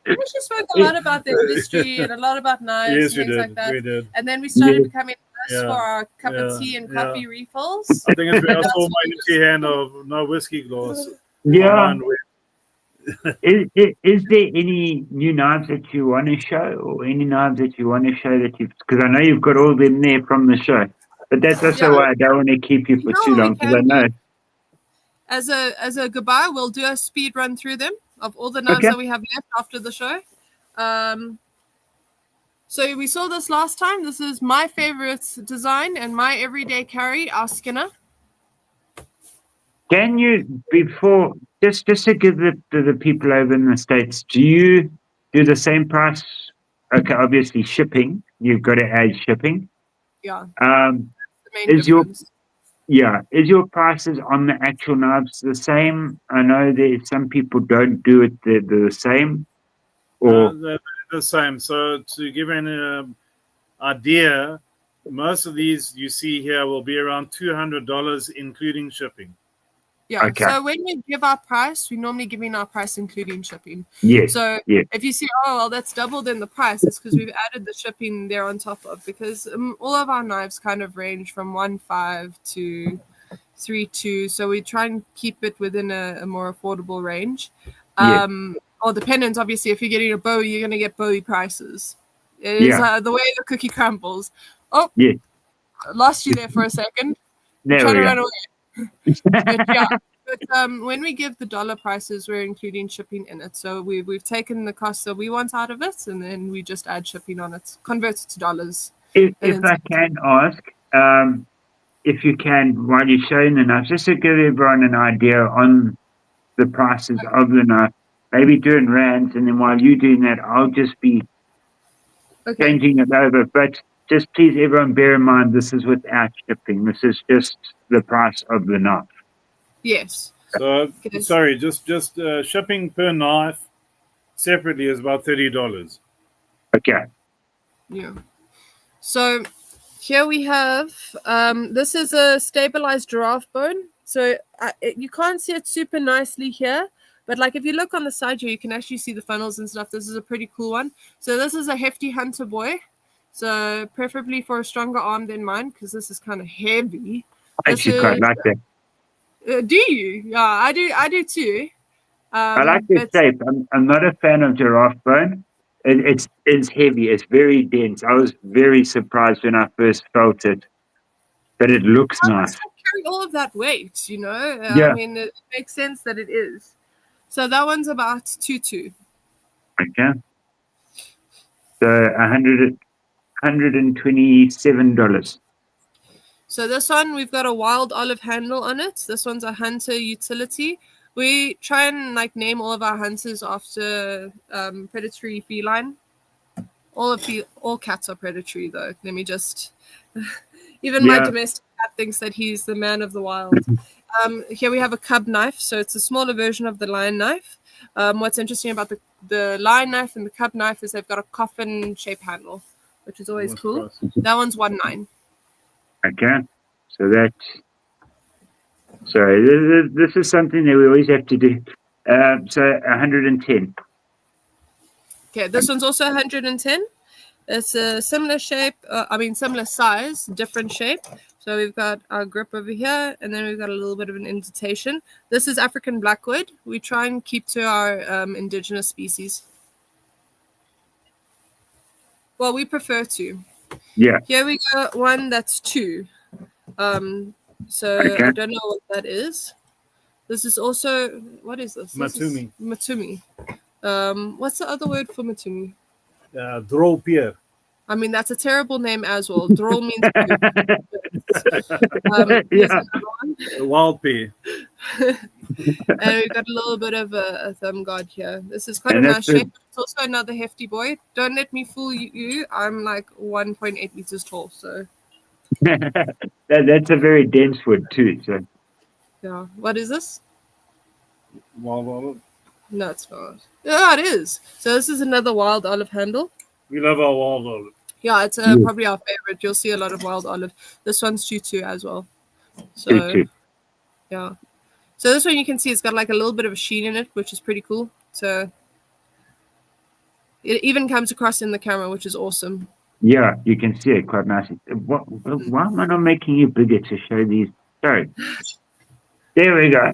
We actually spoke a lot about the industry and a lot about knives and things like that. We did. And then we started becoming nice for our cup of tea and coffee refills. I think it's I saw my empty hand of no whiskey glass. Yeah. Is there any new knives that you want to show, or any knives that you want to show that you've? Because I know you've got all them there from the show, but that's also why I don't want to keep you for too long because I know. as a goodbye, we'll do a speed run through them of all the knives that we have left after the show. So we saw this last time. This is my favorite design and my everyday carry, our Skinner. Can you, before, just to give the people over in the States, do you do the same price? Okay, obviously shipping. You've got to add shipping. Yeah. The main difference. Is your prices on the actual knives the same? I know that some people don't do it the same. Or they're the same. So to give an idea, most of these you see here will be around $200, including shipping. Yeah. Okay. So when we give our price, we normally give in our price including shipping. Yes. So if you see, oh well, that's doubled in the price, it's because we've added the shipping there on top of. Because all of our knives kind of range from 1.5 to 3.2, so we try and keep it within a more affordable range. All dependent, obviously, if you're getting a Bowie, you're going to get Bowie prices. It is the way the cookie crumbles. Oh, lost you there for a second. Trying to run away. But when we give the dollar prices, we're including shipping in it. So we've taken the cost that we want out of it, and then we just add shipping on it, convert it to dollars. If I can ask, if you can, while you're showing the knife, just to give everyone an idea on the prices of the knife, maybe doing rands, and then while you're doing that, I'll just be changing it over. But just please, everyone, bear in mind, this is without shipping. This is just the price of the knife. Yes. So, sorry, just shipping per knife separately is about $30. Okay. Yeah. So here we have, this is a stabilized giraffe bone. So you can't see it super nicely here, but like if you look on the side here, you can actually see the funnels and stuff. This is a pretty cool one. So this is a hefty hunter boy. So preferably for a stronger arm than mine, because this is kind of heavy. I actually quite like that. Do you? Yeah, I do too. I like the shape. I'm not a fan of giraffe bone. It's heavy. It's very dense. I was very surprised when I first felt it, but it looks nice. Carry all of that weight, you know. I mean, it makes sense that it is. So that one's about 2.2. Okay. So $127. So this one, we've got a wild olive handle on it. This one's a hunter utility. We try and like name all of our hunters after predatory feline. All cats are predatory though. Let me just even my domestic cat thinks that he's the man of the wild. Here we have a cub knife, so it's a smaller version of the lion knife. What's interesting about the lion knife and the cub knife is they've got a coffin shape handle, which is always cool. That one's 1.9. Okay, so this is something that we always have to do. So 110. Okay, this one's also 110. It's a similar shape, similar size, different shape. So we've got our grip over here, and then we've got a little bit of an indentation. This is African blackwood. We try and keep to our indigenous species. Well, we prefer to. Yeah. Here we got one that's 2. So I don't know what that is. This is also, what is this? Matumi. Matumi. What's the other word for Matumi? Droll peer. I mean, that's a terrible name as well. Droll means wild pear. And we've got a little bit of a thumb guard here. This is quite a nice shape. It's also another hefty boy. Don't let me fool you. I'm like 1.8 meters tall, so. That's a very dense wood too. So. Yeah. What is this? Wild olive. No, it's not. Yeah, it is. So this is another wild olive handle. We love our wild olive. Yeah, it's probably our favorite. You'll see a lot of wild olive. This one's 2.2 as well. So, yeah. So this one you can see it's got like a little bit of a sheen in it, which is pretty cool. So it even comes across in the camera, which is awesome. Yeah, you can see it quite nicely. Why am I not making you bigger to show these? Sorry. There we go.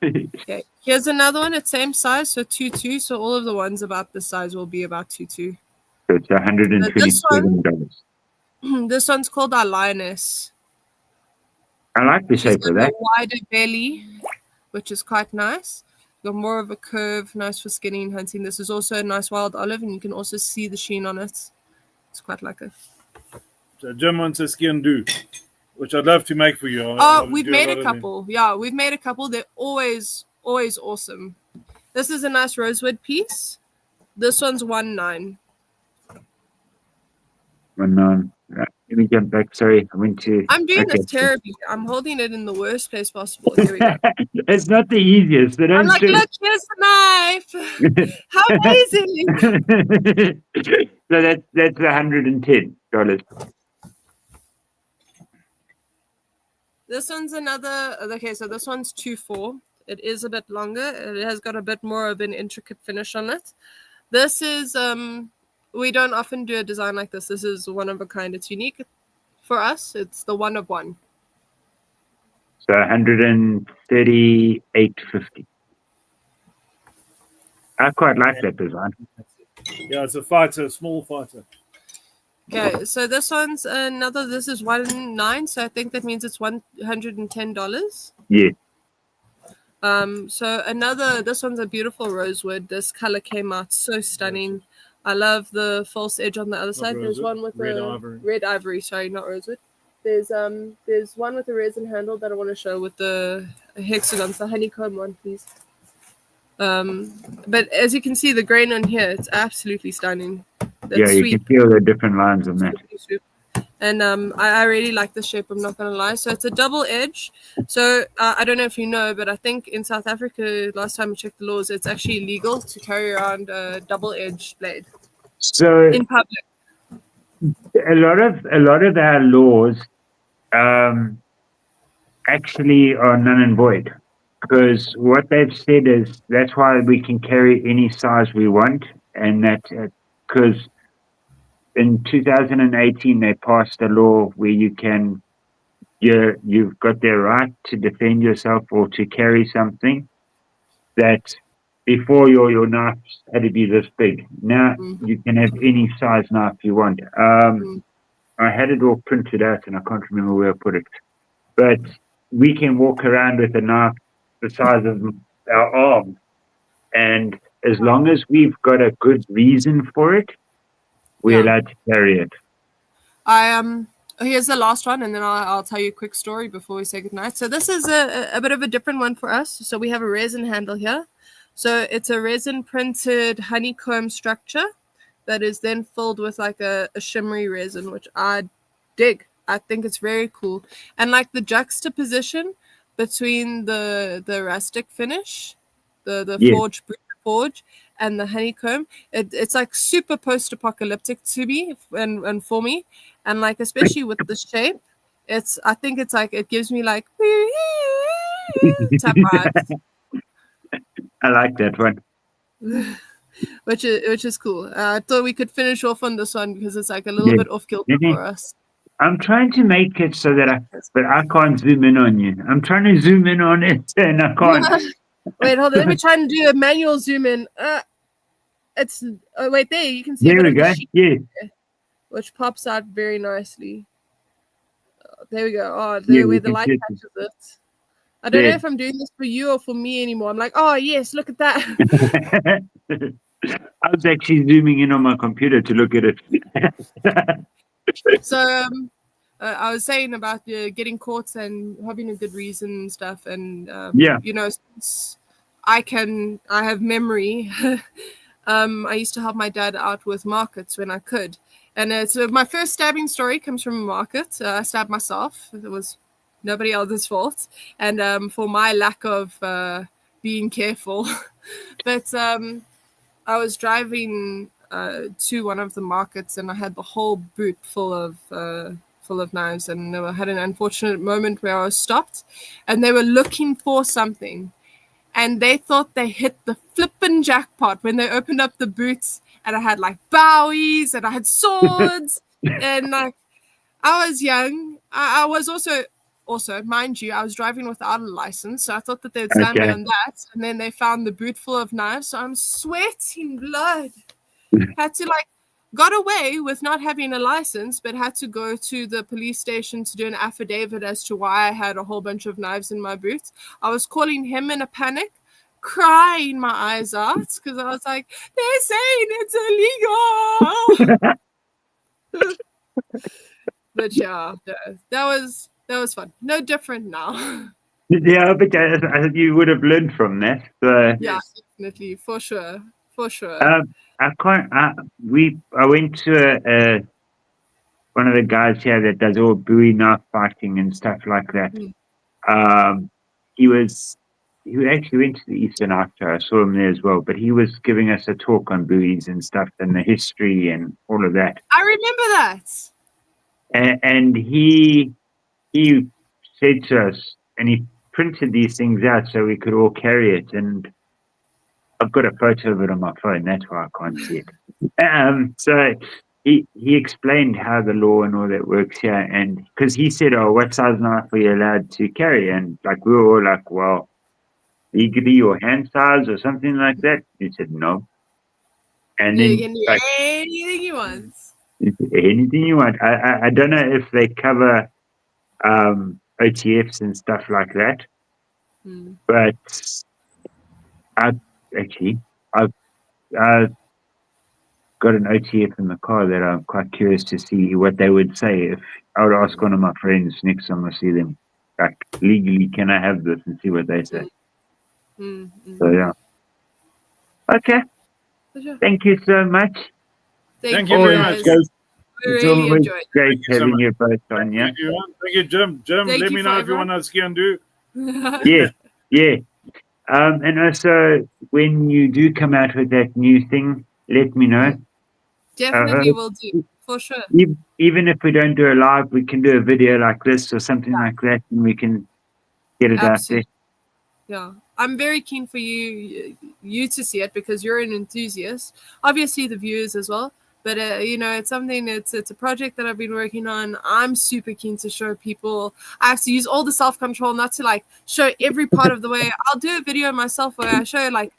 Okay, here's another one at same size, so 2.2. So all of the ones about this size will be about 2.2. So it's $127. This one's called our lioness. I like the She's shape got of a that. wider belly, which is quite nice. Got more of a curve, nice for skinning and hunting. This is also a nice wild olive, and you can also see the sheen on it. It's quite like it. So Jim wants a skin do, which I'd love to make for you. Oh, we've made a couple. Yeah, we've made a couple. They're always awesome. This is a nice rosewood piece. This one's 1.9. Right, let me jump back. Sorry, I went to. I'm doing this terribly. I'm holding it in the worst place possible. Here we go. It's not the easiest. But I'm like, look, here's the knife. How amazing! So that's $110. This one's another. Okay, so this one's 2.4. It is a bit longer. It has got a bit more of an intricate finish on it. This is we don't often do a design like this. This is one of a kind. It's unique for us. It's the one of one. So $138.50. I quite like that design. Yeah, it's a fighter, a small fighter. Okay, so this one's another. This is 1.9, so I think that means it's $110. Yeah. So another. This one's a beautiful rosewood. This color came out so stunning. I love the false edge on the other side. There's one with red ivory. Sorry, not rosewood. There's one with a resin handle that I want to show with the hexagons, the honeycomb one, please. But as you can see, the grain on here, it's absolutely stunning. You can feel the different lines on that. And I really like the shape, I'm not going to lie. So it's a double edge. So I don't know if you know, but I think in South Africa, last time I checked the laws, it's actually illegal to carry around a double edged blade. So in public. A lot of our laws actually are null and void, because what they've said is that's why we can carry any size we want, and that because in 2018 they passed a law where you've got the right to defend yourself or to carry something, that before your knives had to be this big. Now you can have any size knife you want. I had it all printed out and I can't remember where I put it, but we can walk around with a knife the size of our arm, and as long as we've got a good reason for it, we're allowed to carry it. Here's the last one, and then I'll tell you a quick story before we say goodnight. So this is a bit of a different one for us. So we have a resin handle here. So it's a resin printed honeycomb structure that is then filled with like a shimmery resin, which I dig. I think it's very cool. And like the juxtaposition between the rustic finish, the forge, and the honeycomb, it's like super post-apocalyptic to me and for me, and like especially with the shape, I think it's like it gives me like type vibes. I like that one. which is cool. I thought we could finish off on this one because it's like a little bit off kilter for us. I'm trying to make it so that I can't zoom in on you. I'm trying to zoom in on it and I can't. Wait, hold on. Let me try and do a manual zoom in. It's wait there. You can see. There we go. Yeah. Which pops out very nicely. There we go. Oh, there where the light catches it. I don't know if I'm doing this for you or for me anymore. I'm like, oh yes, look at that. I was actually zooming in on my computer to look at it. So I was saying about getting caught and having a good reason and stuff, and you know, since I have memory. I used to help my dad out with markets when I could, and so my first stabbing story comes from a market. I stabbed myself. It was nobody else's fault, and for my lack of being careful. But I was driving to one of the markets, and I had the whole boot full of knives, and I had an unfortunate moment where I was stopped, and they were looking for something, and they thought they hit the flippin' jackpot when they opened up the boots, and I had like bowies, and I had swords, and like I was young. I was also, mind you, I was driving without a license, so I thought that they'd slam me on that, and then they found the boot full of knives, so I'm sweating blood. Had to like got away with not having a license, but had to go to the police station to do an affidavit as to why I had a whole bunch of knives in my boots. I was calling him in a panic, crying my eyes out because I was like, they're saying it's illegal. But yeah, that was fun. No different now. Yeah, but you would have learned from that. So Yeah, definitely, for sure. I can't. I went to one of the guys here that does all buoy knife fighting and stuff like that. He actually went to the Eastern Archer. I saw him there as well. But he was giving us a talk on buoys and stuff and the history and all of that. I remember that. And he said to us, and he printed these things out so we could all carry it. And I've got a photo of it on my phone. That's why I can't see it. So he explained how the law and all that works here. And because he said, "Oh, what size knife are you allowed to carry?" And like we were all like, "Well, legally your hand size or something like that." He said, "No." And You then can do like, anything you want. anything you want. I don't know if they cover OTFs and stuff like that, but I've got an OTF in the car that I'm quite curious to see what they would say if I would ask one of my friends next time I see them, like, legally, can I have this, and see what they say. So yeah. Okay. Sure. Thank you so much. Thank you very much, guys. It's really always enjoyed. great having so you both on. Yeah. Thank you, Jim. Jim, Thank let you me know if you everyone. want to ski and do. Yeah. And also, when you do come out with that new thing, let me know. Definitely will do, for sure. Even if we don't do a live, we can do a video like this or something like that, and we can get it out there. Yeah, I'm very keen for you to see it because you're an enthusiast. Obviously, the viewers as well. But it's something. It's a project that I've been working on. I'm super keen to show people. I have to use all the self-control not to like show every part of the way. I'll do a video myself where I show like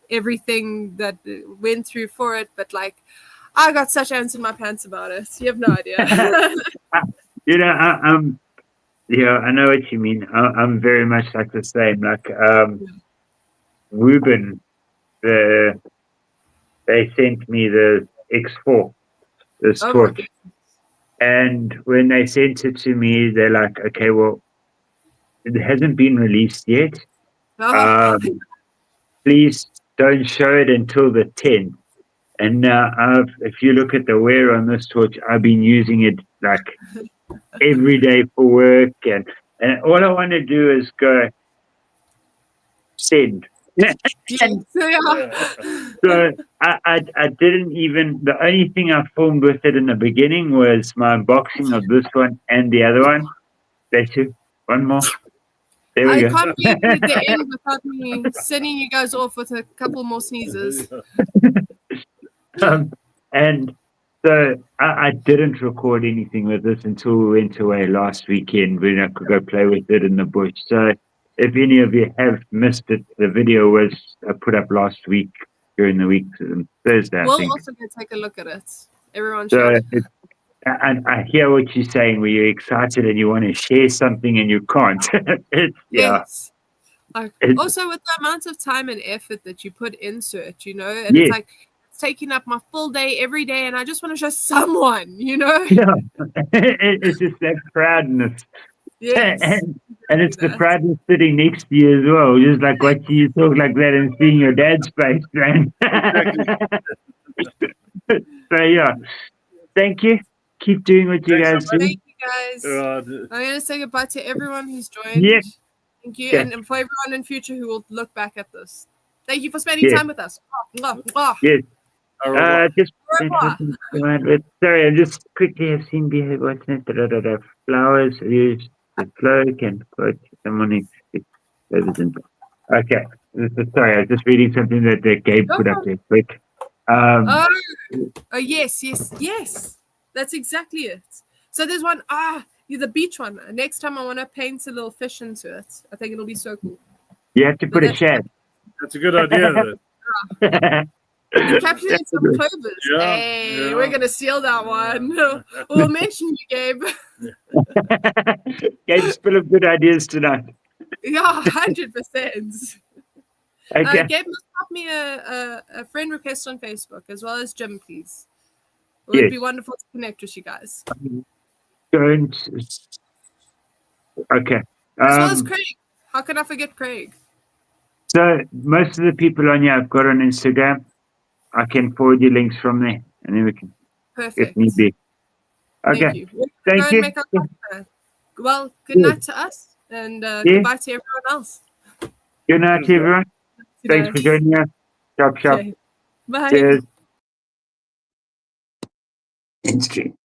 everything that went through for it. But like, I got such ants in my pants about it. You have no idea. Yeah, I know what you mean. I'm very much like the same. Like Ruben, they sent me the X4, this torch. And when they sent it to me, they're like, "Okay, well, it hasn't been released yet. Please don't show it until the 10th." And now, if you look at the wear on this torch, I've been using it like every day for work, and all I want to do is go send. So I didn't even. The only thing I filmed with it in the beginning was my unboxing of this one and the other one. That's it. One more. There we go. I can't believe we're at the end without me sending you guys off with a couple more sneezes. And so I didn't record anything with this until we went away last weekend when I could go play with it in the bush. So if any of you have missed it, the video was put up last week during the week, Thursday, I think. We'll also go take a look at it. Everyone so should. And I hear what you're saying, where you're excited and you want to share something and you can't. Yes. Also, with the amount of time and effort that you put into it, and it's like it's taking up my full day every day, and I just want to show someone, Yeah, it's just that proudness. Yes. And it's the proudness sitting next to you as well, just like watching you talk like that and seeing your dad's face, man. So yeah, thank you. Keep doing what you guys do. Thank you guys. I'm going to say goodbye to everyone who's joined. Yeah. Thank you. And for everyone in future who will look back at this. Thank you for spending time with us. Yes. Sorry, I just quickly have seen behind what's it. Flowers use the cloak and quote someone. Okay. Sorry, I was just reading something that Gabe put up there quick. Yes. That's exactly it. So there's one, the beach one. Next time I want to paint a little fish into it. I think it'll be so cool. You have to put a shad. That's a good idea. You're capturing some clovers. Yeah, Hey, yeah. we're gonna steal that one. We'll mention you, Gabe. Gabe's full of good ideas tonight. Yeah, 100%. Okay. Gabe must pop me a friend request on Facebook as well as Jim, please. It would Yes. be wonderful to connect with you guys. Don't. Okay. As well as Craig. How can I forget Craig? So most of the people on here I've got on Instagram. I can forward you links from there, and then we can, if Perfect. need be. Okay. Thank you. We're Thank gonna go you. and make our cocktail. Well, good Yeah. night to us, and goodbye to everyone else. Good night, everyone. Thanks for joining us. Chop, chop. Okay. Bye. Cheers. End stream.